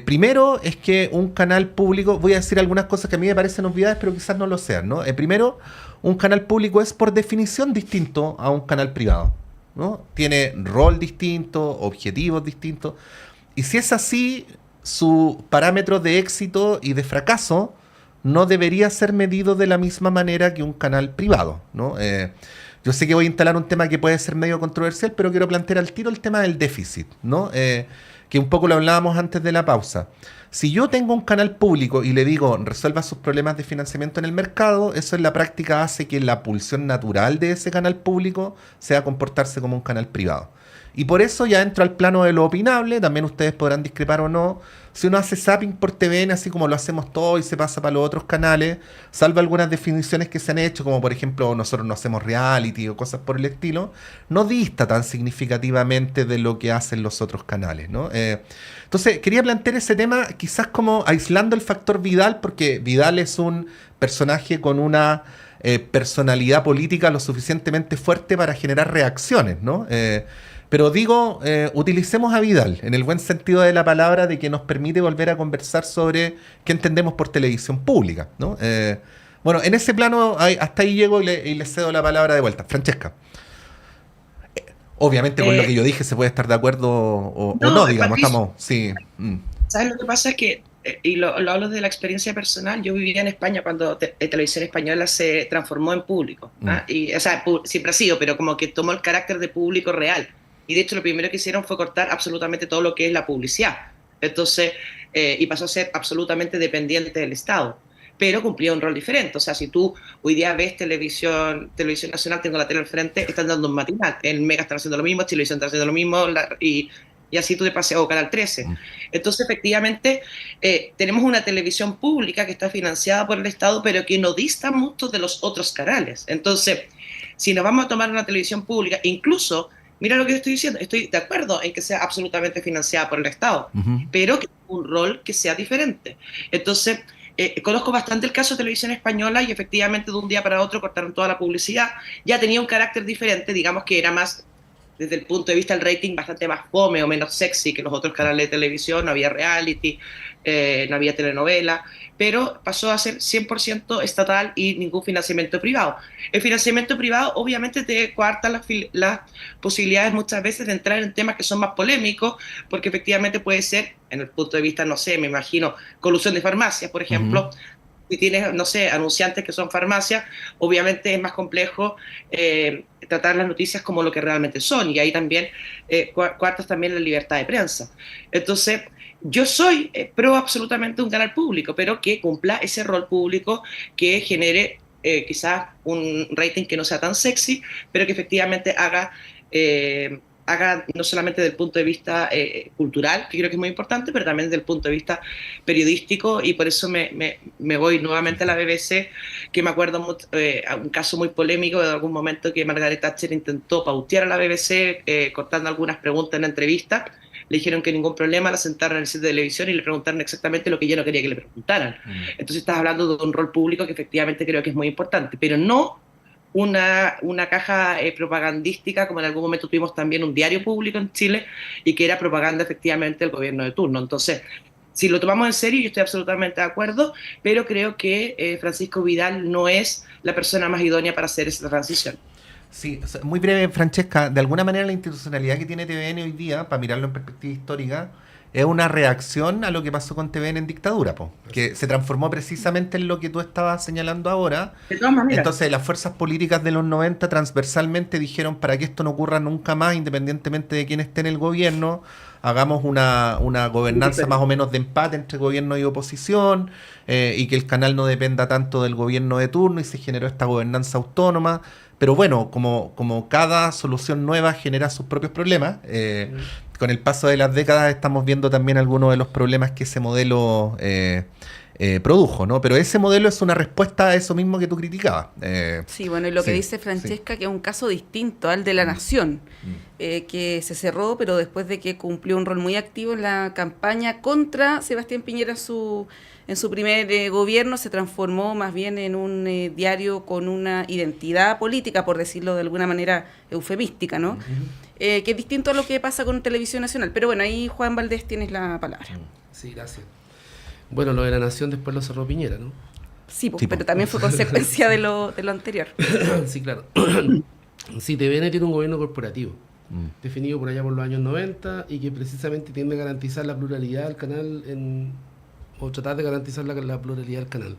Primero es que un canal público, voy a decir algunas cosas que a mí me parecen obviedades, pero quizás no lo sean, ¿no? Primero, un canal público es por definición distinto a un canal privado, ¿no? Tiene rol distinto, objetivos distintos, y si es así, su parámetro de éxito y de fracaso no debería ser medido de la misma manera que un canal privado, ¿no? Yo sé que voy a instalar un tema que puede ser medio controversial, pero quiero plantear al tiro el tema del déficit, ¿no? Que un poco lo hablábamos antes de la pausa. Si yo tengo un canal público y le digo resuelva sus problemas de financiamiento en el mercado, eso en la práctica hace que la pulsión natural de ese canal público sea comportarse como un canal privado. Y por eso ya entro al plano de lo opinable, también ustedes podrán discrepar o no. Si uno hace zapping por TVN, así como lo hacemos todos y se pasa para los otros canales, salvo algunas definiciones que se han hecho, como por ejemplo nosotros no hacemos reality o cosas por el estilo, no dista tan significativamente de lo que hacen los otros canales, ¿no? Entonces, quería plantear ese tema quizás como aislando el factor Vidal, porque Vidal es un personaje con una personalidad política lo suficientemente fuerte para generar reacciones, ¿no? Pero digo, utilicemos a Vidal, en el buen sentido de la palabra, de que nos permite volver a conversar sobre qué entendemos por televisión pública, ¿no? Bueno, en ese plano, hasta ahí llego y le cedo la palabra de vuelta. Francesca. Obviamente con lo que yo dije se puede estar de acuerdo o no, digamos, estamos... Sí. ¿Sabes lo que pasa? Es que, y lo hablo de la experiencia personal, yo vivía en España cuando Televisión Española se transformó en público. Y, o sea, siempre ha sido, pero como que tomó el carácter de público real. Y de hecho lo primero que hicieron fue cortar absolutamente todo lo que es la publicidad. Entonces, y pasó a ser absolutamente dependiente del Estado. Pero cumplía un rol diferente. O sea, si tú hoy día ves televisión nacional, tengo la tele al frente, están dando un matinal. En Mega están haciendo lo mismo, Televisión está haciendo lo mismo, y así tú te paseas, o Canal 13. Entonces, efectivamente, tenemos una televisión pública que está financiada por el Estado, pero que no dista mucho de los otros canales. Entonces, si nos vamos a tomar una televisión pública, incluso... Mira lo que estoy diciendo, estoy de acuerdo en que sea absolutamente financiada por el Estado, pero que tenga un rol que sea diferente. Entonces, conozco bastante el caso de Televisión Española y efectivamente de un día para otro cortaron toda la publicidad. Ya tenía un carácter diferente, digamos que era más, desde el punto de vista del rating, bastante más fome o menos sexy que los otros canales de televisión. No había reality, no había telenovela, pero pasó a ser 100% estatal y ningún financiamiento privado. El financiamiento privado obviamente te coarta las posibilidades muchas veces de entrar en temas que son más polémicos, porque efectivamente puede ser, en el punto de vista, no sé, me imagino, colusión de farmacias, por ejemplo. Si tienes, no sé, anunciantes que son farmacias, obviamente es más complejo tratar las noticias como lo que realmente son, y ahí también coartas también la libertad de prensa. Entonces, yo soy pro absolutamente un canal público, pero que cumpla ese rol público, que genere quizás un rating que no sea tan sexy, pero que efectivamente haga no solamente desde el punto de vista cultural, que creo que es muy importante, pero también desde el punto de vista periodístico, y por eso me voy nuevamente a la BBC, que me acuerdo a un caso muy polémico de algún momento que Margaret Thatcher intentó pautear a la BBC cortando algunas preguntas en la entrevista. Le dijeron que ningún problema, la sentaron en el set de televisión y le preguntaron exactamente lo que yo no quería que le preguntaran. Entonces estás hablando de un rol público que efectivamente creo que es muy importante, pero no una caja propagandística, como en algún momento tuvimos también un diario público en Chile, y que era propaganda efectivamente del gobierno de turno. Entonces, si lo tomamos en serio, yo estoy absolutamente de acuerdo, pero creo que Francisco Vidal no es la persona más idónea para hacer esa transición. Sí, muy breve, Francesca. De alguna manera la institucionalidad que tiene TVN hoy día, para mirarlo en perspectiva histórica, es una reacción a lo que pasó con TVN en dictadura, que se transformó precisamente en lo que tú estabas señalando ahora. De todas maneras. Entonces las fuerzas políticas de los 90 transversalmente dijeron, para que esto no ocurra nunca más, independientemente de quién esté en el gobierno, hagamos una gobernanza más o menos de empate entre gobierno y oposición, y que el canal no dependa tanto del gobierno de turno, y se generó esta gobernanza autónoma. Pero bueno, como cada solución nueva genera sus propios problemas, con el paso de las décadas estamos viendo también algunos de los problemas que ese modelo produjo, ¿no? Pero ese modelo es una respuesta a eso mismo que tú criticabas. Sí, bueno, y lo que dice Francesca, que es un caso distinto al de La Nación, que se cerró, pero después de que cumplió un rol muy activo en la campaña contra Sebastián Piñera en su primer gobierno, se transformó más bien en un diario con una identidad política, por decirlo de alguna manera eufemística, ¿no? Que es distinto a lo que pasa con Televisión Nacional. Pero bueno, ahí Juan Valdés tienes la palabra. Sí, gracias. Bueno, lo de La Nación después lo cerró Piñera, ¿no? Sí, pero también fue consecuencia de lo anterior. Sí, claro. Sí, TVN tiene un gobierno corporativo, definido por allá por los años 90, y que precisamente tiende a garantizar la pluralidad del canal, o tratar de garantizar la pluralidad del canal.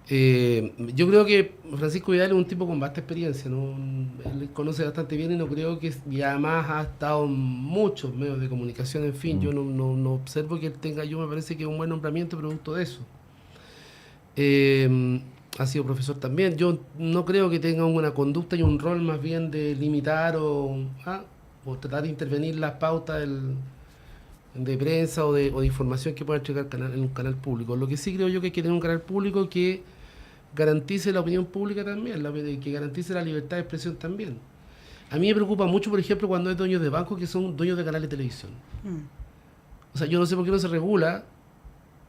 Yo creo que Francisco Vidal es un tipo con vasta experiencia, ¿no? Él conoce bastante bien, y no creo que, y además ha estado en muchos medios de comunicación, en fin, yo no observo que él tenga, yo me parece que es un buen nombramiento producto de eso. Ha sido profesor también. Yo no creo que tenga una conducta y un rol más bien de limitar o tratar de intervenir las pautas de prensa o de información que pueda entregar en un canal público. Lo que sí creo yo que hay que tener un canal público que garantice la opinión pública también, que garantice la libertad de expresión también. A mí me preocupa mucho, por ejemplo, cuando hay dueños de bancos que son dueños de canales de televisión. O sea, yo no sé por qué no se regula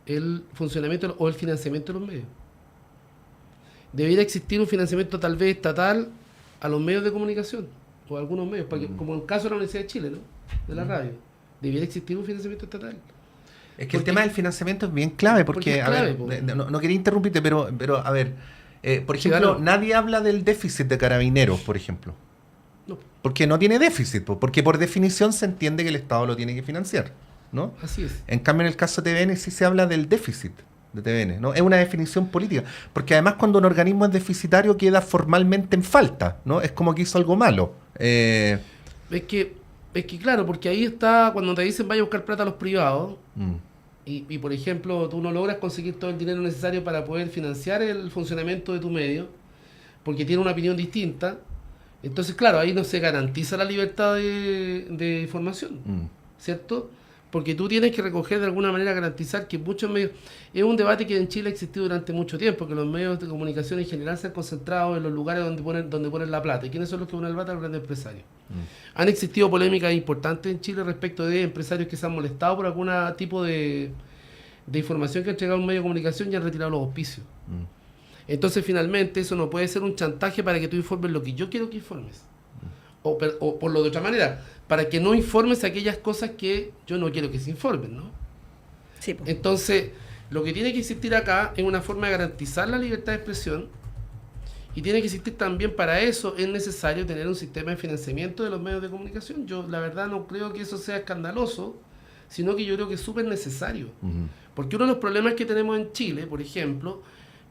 el funcionamiento o el financiamiento de los medios. Debería existir un financiamiento tal vez estatal a los medios de comunicación, o a algunos medios, como en el caso de la Universidad de Chile, ¿no? De la radio. Debería existir un financiamiento estatal. Es que el tema del financiamiento es bien clave, porque es clave, a ver, no quería interrumpirte, pero a ver, por ejemplo, nadie habla del déficit de Carabineros, por ejemplo. No. Porque no tiene déficit, porque por definición se entiende que el Estado lo tiene que financiar, ¿no? Así es. En cambio, en el caso de TVN sí se habla del déficit de TVN, ¿no? Es una definición política, porque además cuando un organismo es deficitario queda formalmente en falta, ¿no? Es como que hizo algo malo. Es que claro, porque ahí está, cuando te dicen vaya a buscar plata a los privados, y por ejemplo, tú no logras conseguir todo el dinero necesario para poder financiar el funcionamiento de tu medio, porque tiene una opinión distinta, entonces claro, ahí no se garantiza la libertad de información, ¿cierto? Porque tú tienes que recoger de alguna manera, garantizar que muchos medios... Es un debate que en Chile ha existido durante mucho tiempo, que los medios de comunicación en general se han concentrado en los lugares donde ponen la plata. ¿Y quiénes son los que ponen la plata? Los grandes empresarios. Han existido polémicas importantes en Chile respecto de empresarios que se han molestado por algún tipo de información que ha entregado un medio de comunicación y han retirado los auspicios. Entonces, finalmente, eso no puede ser un chantaje para que tú informes lo que yo quiero que informes. O por lo de otra manera, para que no informes aquellas cosas que yo no quiero que se informen, ¿no? Sí, pues. Entonces, lo que tiene que existir acá es una forma de garantizar la libertad de expresión, y tiene que existir también, para eso es necesario tener un sistema de financiamiento de los medios de comunicación. Yo la verdad no creo que eso sea escandaloso, sino que yo creo que es súper necesario. Porque uno de los problemas que tenemos en Chile, por ejemplo,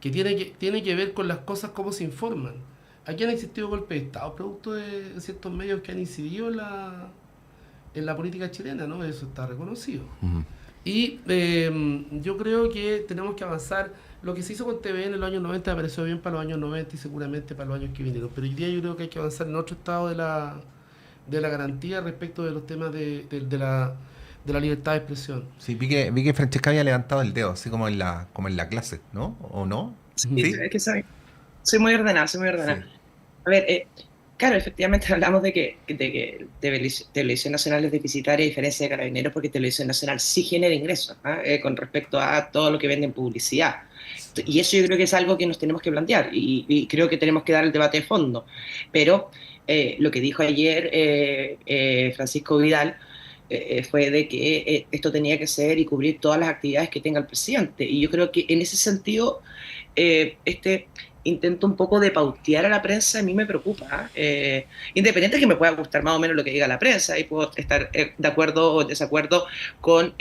que tiene que ver con las cosas, cómo se informan. Aquí han existido golpes de Estado producto de ciertos medios que han incidido en la política chilena, ¿no? Eso está reconocido. Y yo creo que tenemos que avanzar. Lo que se hizo con TVN en los años 90 me pareció bien para los años 90 y seguramente para los años que vinieron. Pero hoy día yo creo que hay que avanzar en otro estado de la garantía respecto de los temas de la libertad de expresión. Sí, vi que Francesca había levantado el dedo, así como en la clase, ¿no? ¿O no? Sí, es que soy muy ordenada, soy muy ordenada. Sí. A ver, claro, efectivamente hablamos de que Televisión Nacional es deficitaria a diferencia de Carabineros, porque Televisión Nacional sí genera ingresos con respecto a todo lo que vende en publicidad. Y eso yo creo que es algo que nos tenemos que plantear y creo que tenemos que dar el debate de fondo. Pero lo que dijo ayer Francisco Vidal fue de que esto tenía que ser y cubrir todas las actividades que tenga el presidente. Y yo creo que en ese sentido este intento un poco de pautear a la prensa a mí me preocupa. Independiente de que me pueda gustar más o menos lo que diga la prensa y puedo estar de acuerdo o en desacuerdo con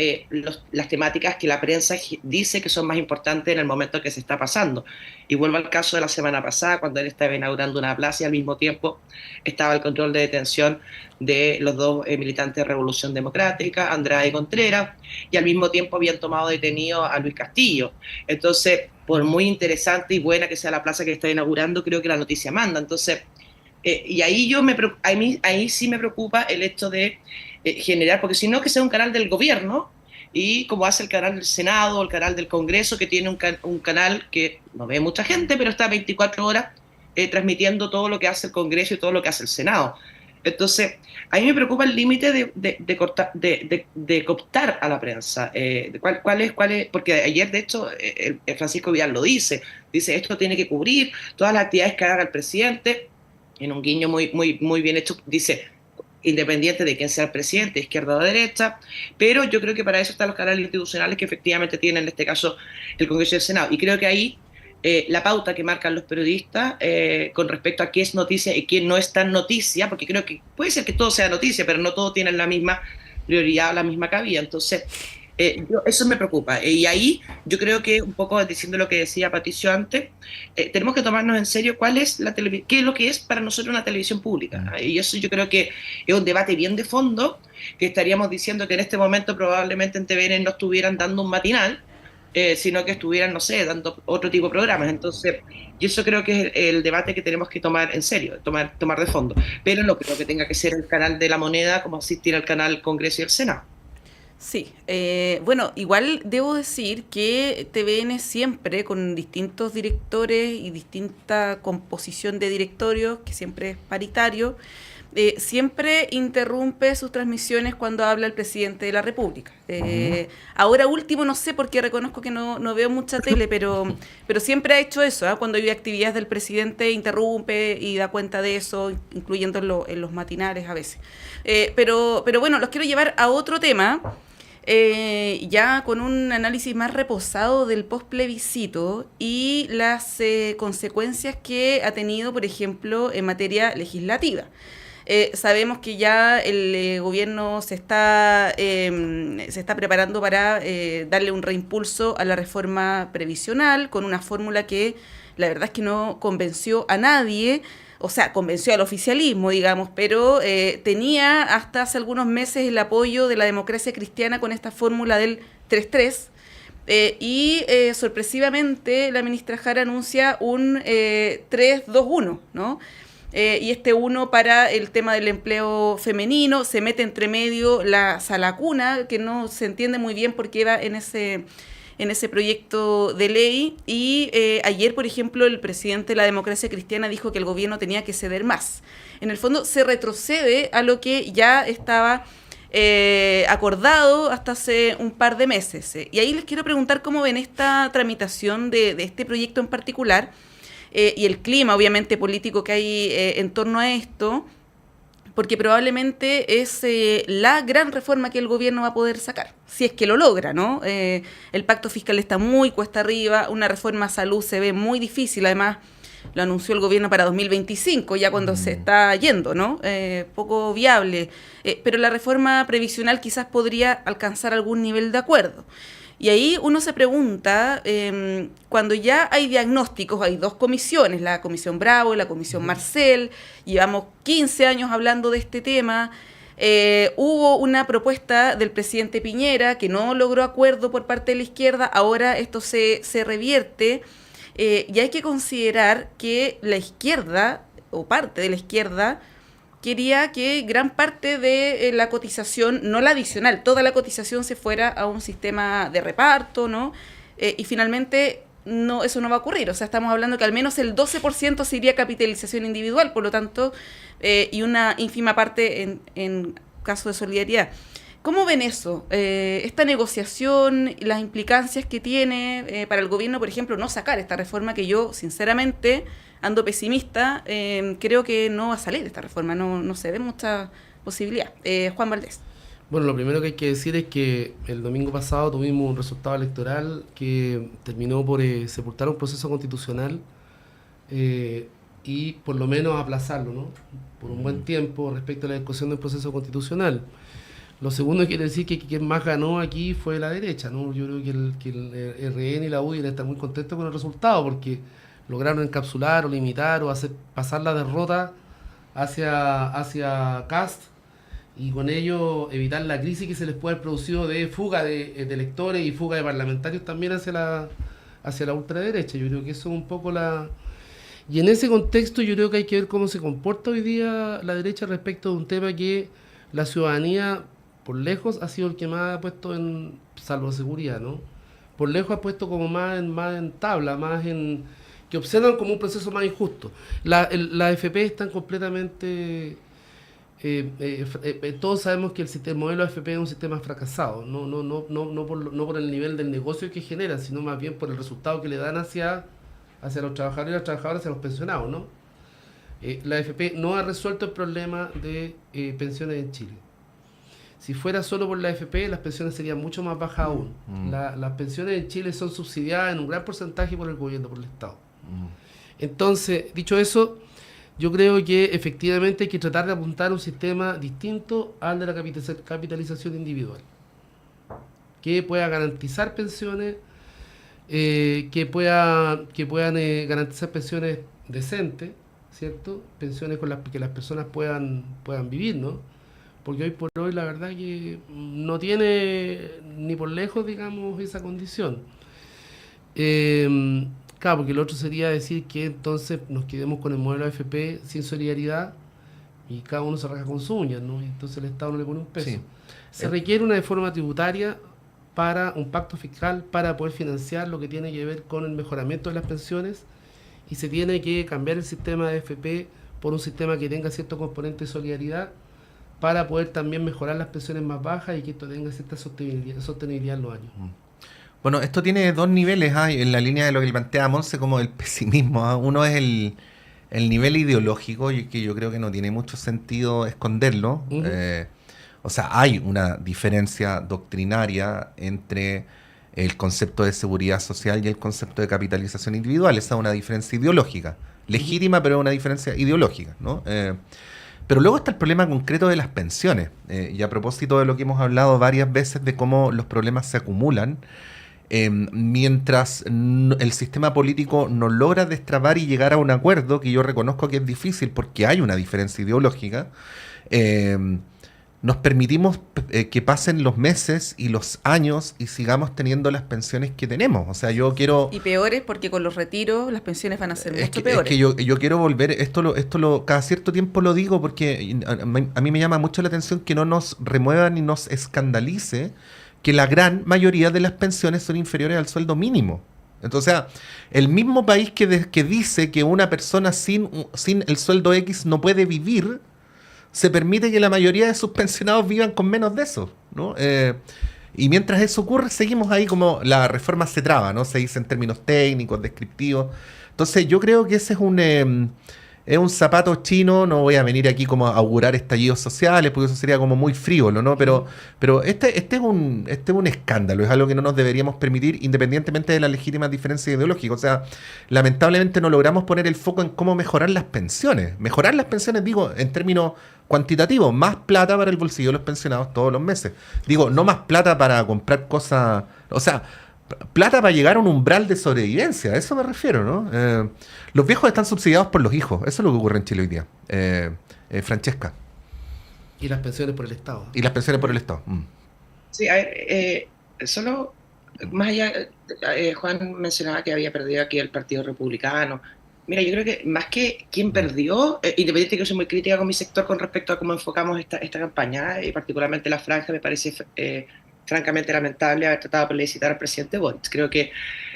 las temáticas que la prensa dice que son más importantes en el momento que se está pasando. Y vuelvo al caso de la semana pasada, cuando él estaba inaugurando una plaza y al mismo tiempo estaba el control de detención de los dos militantes de Revolución Democrática, Andrade y Contreras, y al mismo tiempo habían tomado detenido a Luis Castillo. Entonces, por muy interesante y buena que sea la plaza que está inaugurando, creo que la noticia manda. Entonces, y ahí ahí sí me preocupa el hecho de generar, porque si no, que sea un canal del gobierno, y como hace el canal del Senado o el canal del Congreso, que tiene un canal que no ve mucha gente, pero está 24 horas transmitiendo todo lo que hace el Congreso y todo lo que hace el Senado. Entonces, a mí me preocupa el límite de cooptar a la prensa. ¿Cuál es? Porque ayer, de hecho, Francisco Vidal lo dice, esto tiene que cubrir todas las actividades que haga el presidente, en un guiño muy bien hecho, dice, independiente de quién sea el presidente, izquierda o derecha, pero yo creo que para eso están los canales institucionales que efectivamente tienen, en este caso, el Congreso y el Senado. Y creo que ahí la pauta que marcan los periodistas con respecto a qué es noticia y qué no es tan noticia, porque creo que puede ser que todo sea noticia, pero no todo tiene la misma prioridad o la misma cabida. Entonces, eso me preocupa. Y ahí yo creo que, un poco diciendo lo que decía Patricio antes, tenemos que tomarnos en serio qué es lo que es para nosotros una televisión pública. Y eso yo creo que es un debate bien de fondo, que estaríamos diciendo que en este momento probablemente en TVN no estuvieran dando un matinal, sino que estuvieran, no sé, dando otro tipo de programas. Entonces, y eso creo que es el debate que tenemos que tomar en serio, tomar de fondo. Pero no creo que tenga que ser el canal de la moneda como asistir al canal Congreso y el Senado. Sí, bueno, igual debo decir que TVN siempre, con distintos directores y distinta composición de directorios, que siempre es paritario, siempre interrumpe sus transmisiones cuando habla el presidente de la República. Ahora último, no sé, porque reconozco que no veo mucha tele, pero siempre ha hecho eso, cuando hay actividades del presidente interrumpe y da cuenta de eso, incluyendo en los matinales a veces. Pero bueno, los quiero llevar a otro tema, ya con un análisis más reposado del postplebiscito y las consecuencias que ha tenido, por ejemplo, en materia legislativa. Sabemos que ya el gobierno se está preparando para darle un reimpulso a la reforma previsional con una fórmula que la verdad es que no convenció a nadie, o sea, convenció al oficialismo, digamos, pero tenía hasta hace algunos meses el apoyo de la democracia cristiana con esta fórmula del 3-3. Y sorpresivamente la ministra Jara anuncia un 3-2-1, ¿no? Y este 1 para el tema del empleo femenino, se mete entre medio la salacuna, que no se entiende muy bien por qué va en ese proyecto de ley. Y ayer, por ejemplo, el presidente de la democracia cristiana dijo que el gobierno tenía que ceder más. En el fondo se retrocede a lo que ya estaba acordado hasta hace un par de meses. Y ahí les quiero preguntar cómo ven esta tramitación de este proyecto en particular, y el clima, obviamente, político que hay en torno a esto, porque probablemente es la gran reforma que el gobierno va a poder sacar, si es que lo logra, ¿no? El pacto fiscal está muy cuesta arriba, una reforma a salud se ve muy difícil, además lo anunció el gobierno para 2025, ya cuando se está yendo, ¿no? Poco viable, pero la reforma previsional quizás podría alcanzar algún nivel de acuerdo. Y ahí uno se pregunta, cuando ya hay diagnósticos, hay dos comisiones, la Comisión Bravo y la Comisión Marcel, llevamos 15 años hablando de este tema, Hubo una propuesta del presidente Piñera que no logró acuerdo por parte de la izquierda, ahora esto se revierte, y hay que considerar que la izquierda, o parte de la izquierda, quería que gran parte de la cotización, no la adicional, toda la cotización se fuera a un sistema de reparto, ¿no? Y finalmente eso no va a ocurrir. O sea, estamos hablando que al menos el 12% se iría a capitalización individual, por lo tanto, y una ínfima parte en caso de solidaridad. ¿Cómo ven eso? Esta negociación, las implicancias que tiene para el gobierno, por ejemplo, no sacar esta reforma, que yo, sinceramente, ando pesimista, creo que no va a salir esta reforma, no se ve mucha posibilidad. Juan Valdés. Bueno, lo primero que hay que decir es que el domingo pasado tuvimos un resultado electoral que terminó por sepultar un proceso constitucional y por lo menos aplazarlo, ¿no? Por un buen tiempo respecto a la discusión del proceso constitucional. Lo segundo quiere decir que quien más ganó aquí fue la derecha, ¿no? Yo creo que el RN y la UDI están muy contentos con el resultado porque lograron encapsular o limitar o hacer pasar la derrota hacia Kast y con ello evitar la crisis que se les puede haber producido de fuga de electores y fuga de parlamentarios también hacia la ultraderecha. Yo creo que eso es un poco Y en ese contexto yo creo que hay que ver cómo se comporta hoy día la derecha respecto de un tema que la ciudadanía, por lejos, ha sido el que más ha puesto en, salvo seguridad, ¿no? Por lejos ha puesto como más en tabla, que observan como un proceso más injusto. La AFP están completamente... todos sabemos que el modelo AFP es un sistema fracasado, no por el nivel del negocio que genera, sino más bien por el resultado que le dan hacia los trabajadores y las trabajadoras, hacia los pensionados, ¿no? La AFP no ha resuelto el problema de pensiones en Chile. Si fuera solo por la AFP, las pensiones serían mucho más bajas aún. Las pensiones en Chile son subsidiadas en un gran porcentaje por el gobierno, por el Estado. Entonces, dicho eso, yo creo que efectivamente hay que tratar de apuntar a un sistema distinto al de la capitalización individual, que pueda garantizar pensiones, que puedan garantizar pensiones decentes, ¿cierto? Pensiones con las que las personas puedan vivir, ¿no? Porque hoy por hoy la verdad que no tiene ni por lejos, digamos, esa condición. Claro, porque lo otro sería decir que entonces nos quedemos con el modelo AFP sin solidaridad y cada uno se raja con sus uñas, ¿no? Y entonces el Estado no le pone un peso. Sí. Se requiere una reforma tributaria para un pacto fiscal para poder financiar lo que tiene que ver con el mejoramiento de las pensiones y se tiene que cambiar el sistema de AFP por un sistema que tenga cierto componente de solidaridad para poder también mejorar las pensiones más bajas y que esto tenga cierta sostenibilidad en los años. Bueno, esto tiene dos niveles en la línea de lo que plantea Monse, como el pesimismo. Uno es el nivel ideológico, y que yo creo que no tiene mucho sentido esconderlo. O sea, hay una diferencia doctrinaria entre el concepto de seguridad social y el concepto de capitalización individual. Esa es una diferencia ideológica, legítima, pero es una diferencia ideológica, ¿no? Pero luego está el problema concreto de las pensiones. Y a propósito de lo que hemos hablado varias veces de cómo los problemas se acumulan, mientras el sistema político no logra destrabar y llegar a un acuerdo, que yo reconozco que es difícil porque hay una diferencia ideológica, nos permitimos que pasen los meses y los años y sigamos teniendo las pensiones que tenemos. O sea, yo quiero... Y peores porque con los retiros las pensiones van a ser mucho peores. Es que yo quiero volver, cada cierto tiempo lo digo porque a mí me llama mucho la atención que no nos remueva ni nos escandalice que la gran mayoría de las pensiones son inferiores al sueldo mínimo. Entonces, el mismo país que dice que una persona sin el sueldo X no puede vivir, se permite que la mayoría de sus pensionados vivan con menos de eso, ¿no? Y mientras eso ocurre, seguimos ahí como la reforma se traba, ¿no? Se dice en términos técnicos, descriptivos. Entonces, yo creo que ese es un zapato chino. No voy a venir aquí como a augurar estallidos sociales, porque eso sería como muy frívolo, ¿no? Pero este es un escándalo, es algo que no nos deberíamos permitir, independientemente de las legítimas diferencias ideológicas. O sea, lamentablemente no logramos poner el foco en cómo mejorar las pensiones. Mejorar las pensiones, digo, en términos cuantitativos, más plata para el bolsillo de los pensionados todos los meses. Digo, no más plata para comprar cosas, o sea, plata para llegar a un umbral de sobrevivencia, a eso me refiero, ¿no? Los viejos están subsidiados por los hijos, eso es lo que ocurre en Chile hoy día. Francesca. Y las pensiones por el Estado. Y las pensiones por el Estado. Sí, a ver, solo más allá, Juan mencionaba que había perdido aquí el Partido Republicano. Mira, yo creo que más que quién perdió, independiente de que yo soy muy crítica con mi sector con respecto a cómo enfocamos esta campaña, y particularmente la franja, me parece francamente lamentable haber tratado de felicitar al presidente Boric. Creo que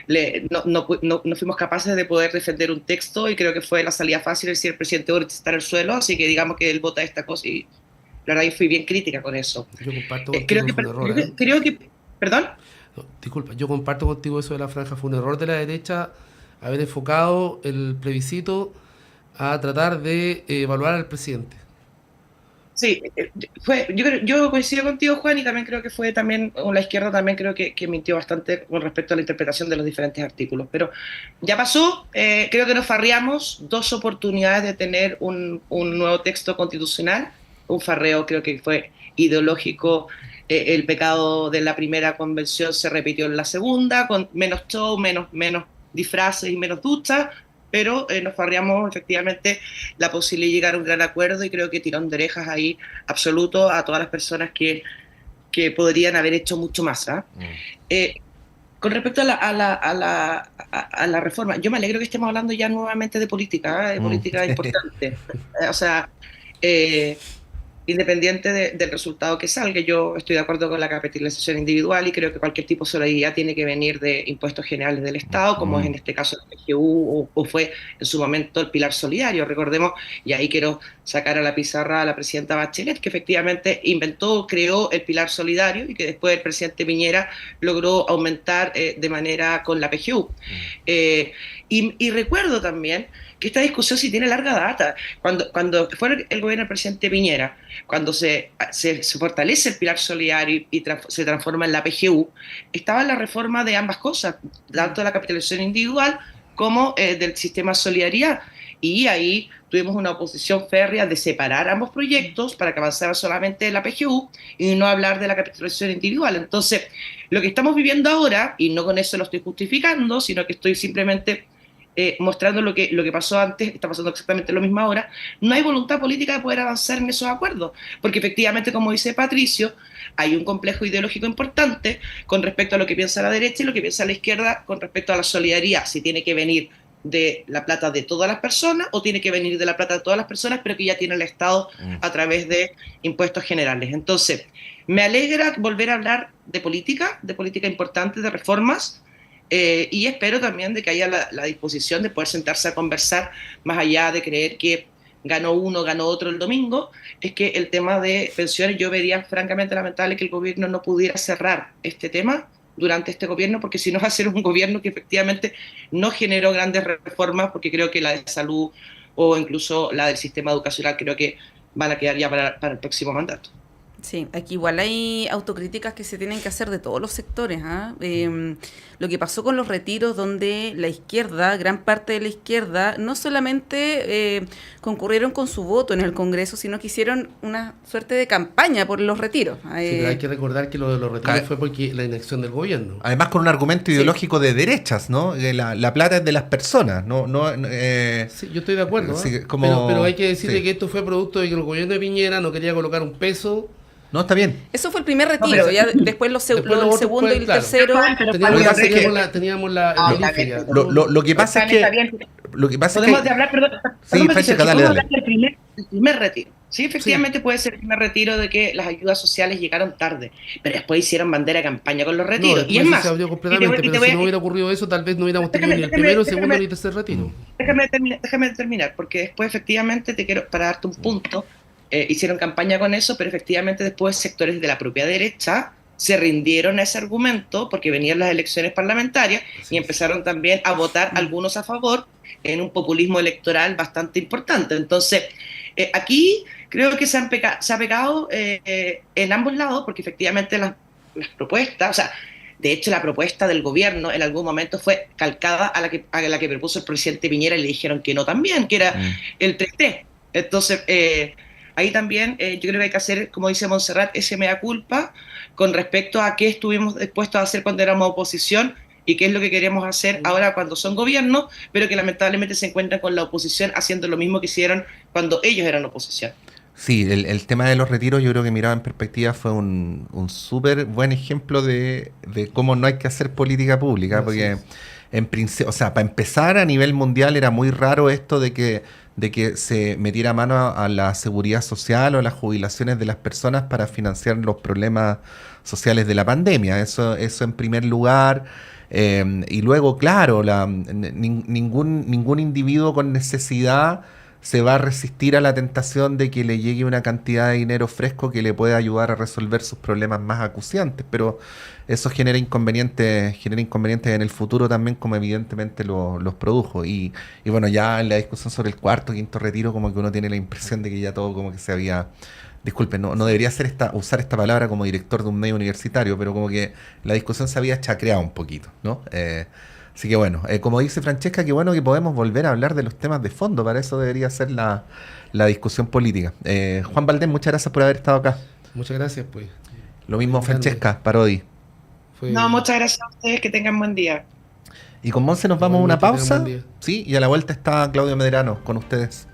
no fuimos capaces de poder defender un texto y creo que fue la salida fácil decir el presidente Boric está en el suelo, así que digamos que él vota esta cosa y la verdad yo fui bien crítica con eso. Yo comparto contigo creo que ¿perdón? No, disculpa, yo comparto contigo eso de la franja. Fue un error de la derecha haber enfocado el plebiscito a tratar de evaluar al presidente. Sí, yo coincido contigo, Juan, y también creo que fue también, la izquierda también creo que mintió bastante con respecto a la interpretación de los diferentes artículos. Pero ya pasó, creo que nos farreamos 2 oportunidades de tener un nuevo texto constitucional, un farreo creo que fue ideológico. El pecado de la primera convención se repitió en la segunda, con menos show, menos disfraces y menos duchas, pero nos farreamos efectivamente la posibilidad de llegar a un gran acuerdo y creo que tirón de orejas ahí absoluto a todas las personas que podrían haber hecho mucho más. Con respecto a la reforma, yo me alegro que estemos hablando ya nuevamente de política, de política importante. O sea, independiente del resultado que salga, yo estoy de acuerdo con la capitalización individual y creo que cualquier tipo de solidaridad tiene que venir de impuestos generales del Estado, como es en este caso el PGU o fue en su momento el Pilar Solidario. Recordemos, y ahí quiero sacar a la pizarra a la presidenta Bachelet, que efectivamente creó el Pilar Solidario y que después el presidente Piñera logró aumentar de manera con la PGU. Y recuerdo también que esta discusión sí tiene larga data. Cuando fue el gobierno del presidente Piñera, cuando se fortalece el Pilar Solidario y se transforma en la PGU, estaba la reforma de ambas cosas, tanto de la capitalización individual como del sistema de solidaridad. Y ahí tuvimos una oposición férrea de separar ambos proyectos para que avanzara solamente la PGU y no hablar de la capitalización individual. Entonces, lo que estamos viviendo ahora, y no con eso lo estoy justificando, sino que estoy simplemente mostrando lo que pasó antes, está pasando exactamente lo mismo ahora, no hay voluntad política de poder avanzar en esos acuerdos, porque efectivamente, como dice Patricio, hay un complejo ideológico importante con respecto a lo que piensa la derecha y lo que piensa la izquierda con respecto a la solidaridad, si tiene que venir de la plata de todas las personas o tiene que venir de la plata de todas las personas, pero que ya tiene el Estado a través de impuestos generales. Entonces, me alegra volver a hablar de política importante, de reformas, y espero también de que haya la disposición de poder sentarse a conversar, más allá de creer que ganó uno, ganó otro el domingo, es que el tema de pensiones, yo vería francamente lamentable que el gobierno no pudiera cerrar este tema durante este gobierno, porque si no va a ser un gobierno que efectivamente no generó grandes reformas, porque creo que la de salud o incluso la del sistema educacional creo que van a quedar ya para el próximo mandato. Sí, aquí igual hay autocríticas que se tienen que hacer de todos los sectores. Lo que pasó con los retiros, donde la izquierda, gran parte de la izquierda, no solamente concurrieron con su voto en el Congreso, sino que hicieron una suerte de campaña por los retiros. Sí, pero hay que recordar que lo de los retiros fue porque la inacción del gobierno. Además con un argumento ideológico de derechas, ¿no? La plata es de las personas, sí, yo estoy de acuerdo, sí, pero hay que decirle que esto fue producto de que el gobierno de Piñera no quería colocar un peso. No, está bien. Eso fue el primer retiro, ya después el segundo y el tercero. Teníamos la lo que pasa es que... Podemos hablar, perdón, sí, Francesca, dale. El primer retiro. Sí, efectivamente puede ser el primer retiro de que las ayudas sociales llegaron tarde, pero después hicieron bandera de campaña con los retiros. Y es más, se abrió completamente, pero si no hubiera ocurrido eso, tal vez no hubiéramos tenido ni el primero, el segundo ni el tercer retiro. Déjame terminar, porque después efectivamente para darte un punto, hicieron campaña con eso, pero efectivamente después sectores de la propia derecha se rindieron a ese argumento porque venían las elecciones parlamentarias y empezaron también a votar algunos a favor en un populismo electoral bastante importante. Entonces, aquí creo que se ha pecado en ambos lados, porque efectivamente las propuestas, o sea, de hecho la propuesta del gobierno en algún momento fue calcada a la que propuso el presidente Piñera y le dijeron que no también, que era el 3T. Entonces, ahí también yo creo que hay que hacer, como dice Montserrat, ese mea culpa con respecto a qué estuvimos dispuestos a hacer cuando éramos oposición y qué es lo que queremos hacer ahora cuando son gobierno, pero que lamentablemente se encuentran con la oposición haciendo lo mismo que hicieron cuando ellos eran oposición. Sí, el tema de los retiros yo creo que mirado en perspectiva fue un súper buen ejemplo de cómo no hay que hacer política pública, Así porque es. en principio, o sea, para empezar a nivel mundial era muy raro esto de que se metiera mano a la seguridad social o a las jubilaciones de las personas para financiar los problemas sociales de la pandemia. Eso en primer lugar. Y luego, claro, ningún individuo con necesidad se va a resistir a la tentación de que le llegue una cantidad de dinero fresco que le pueda ayudar a resolver sus problemas más acuciantes, pero eso genera inconvenientes en el futuro también, como evidentemente los produjo. Y bueno, ya en la discusión sobre el cuarto, quinto retiro, como que uno tiene la impresión de que ya todo como que se había... Disculpen, no debería usar esta palabra como director de un medio universitario, pero como que la discusión se había chacreado un poquito, ¿no? Así que bueno, como dice Francesca, qué bueno que podemos volver a hablar de los temas de fondo, para eso debería ser la discusión política. Juan Valdés, muchas gracias por haber estado acá. Muchas gracias, pues. Lo mismo Grande. Francesca Parodi. Fue- No, muchas gracias a ustedes, que tengan buen día. Y con Monse nos vamos a una Igualmente, tengan pausa, buen día. ¿sí? Y a la vuelta está Claudio Medrano con ustedes.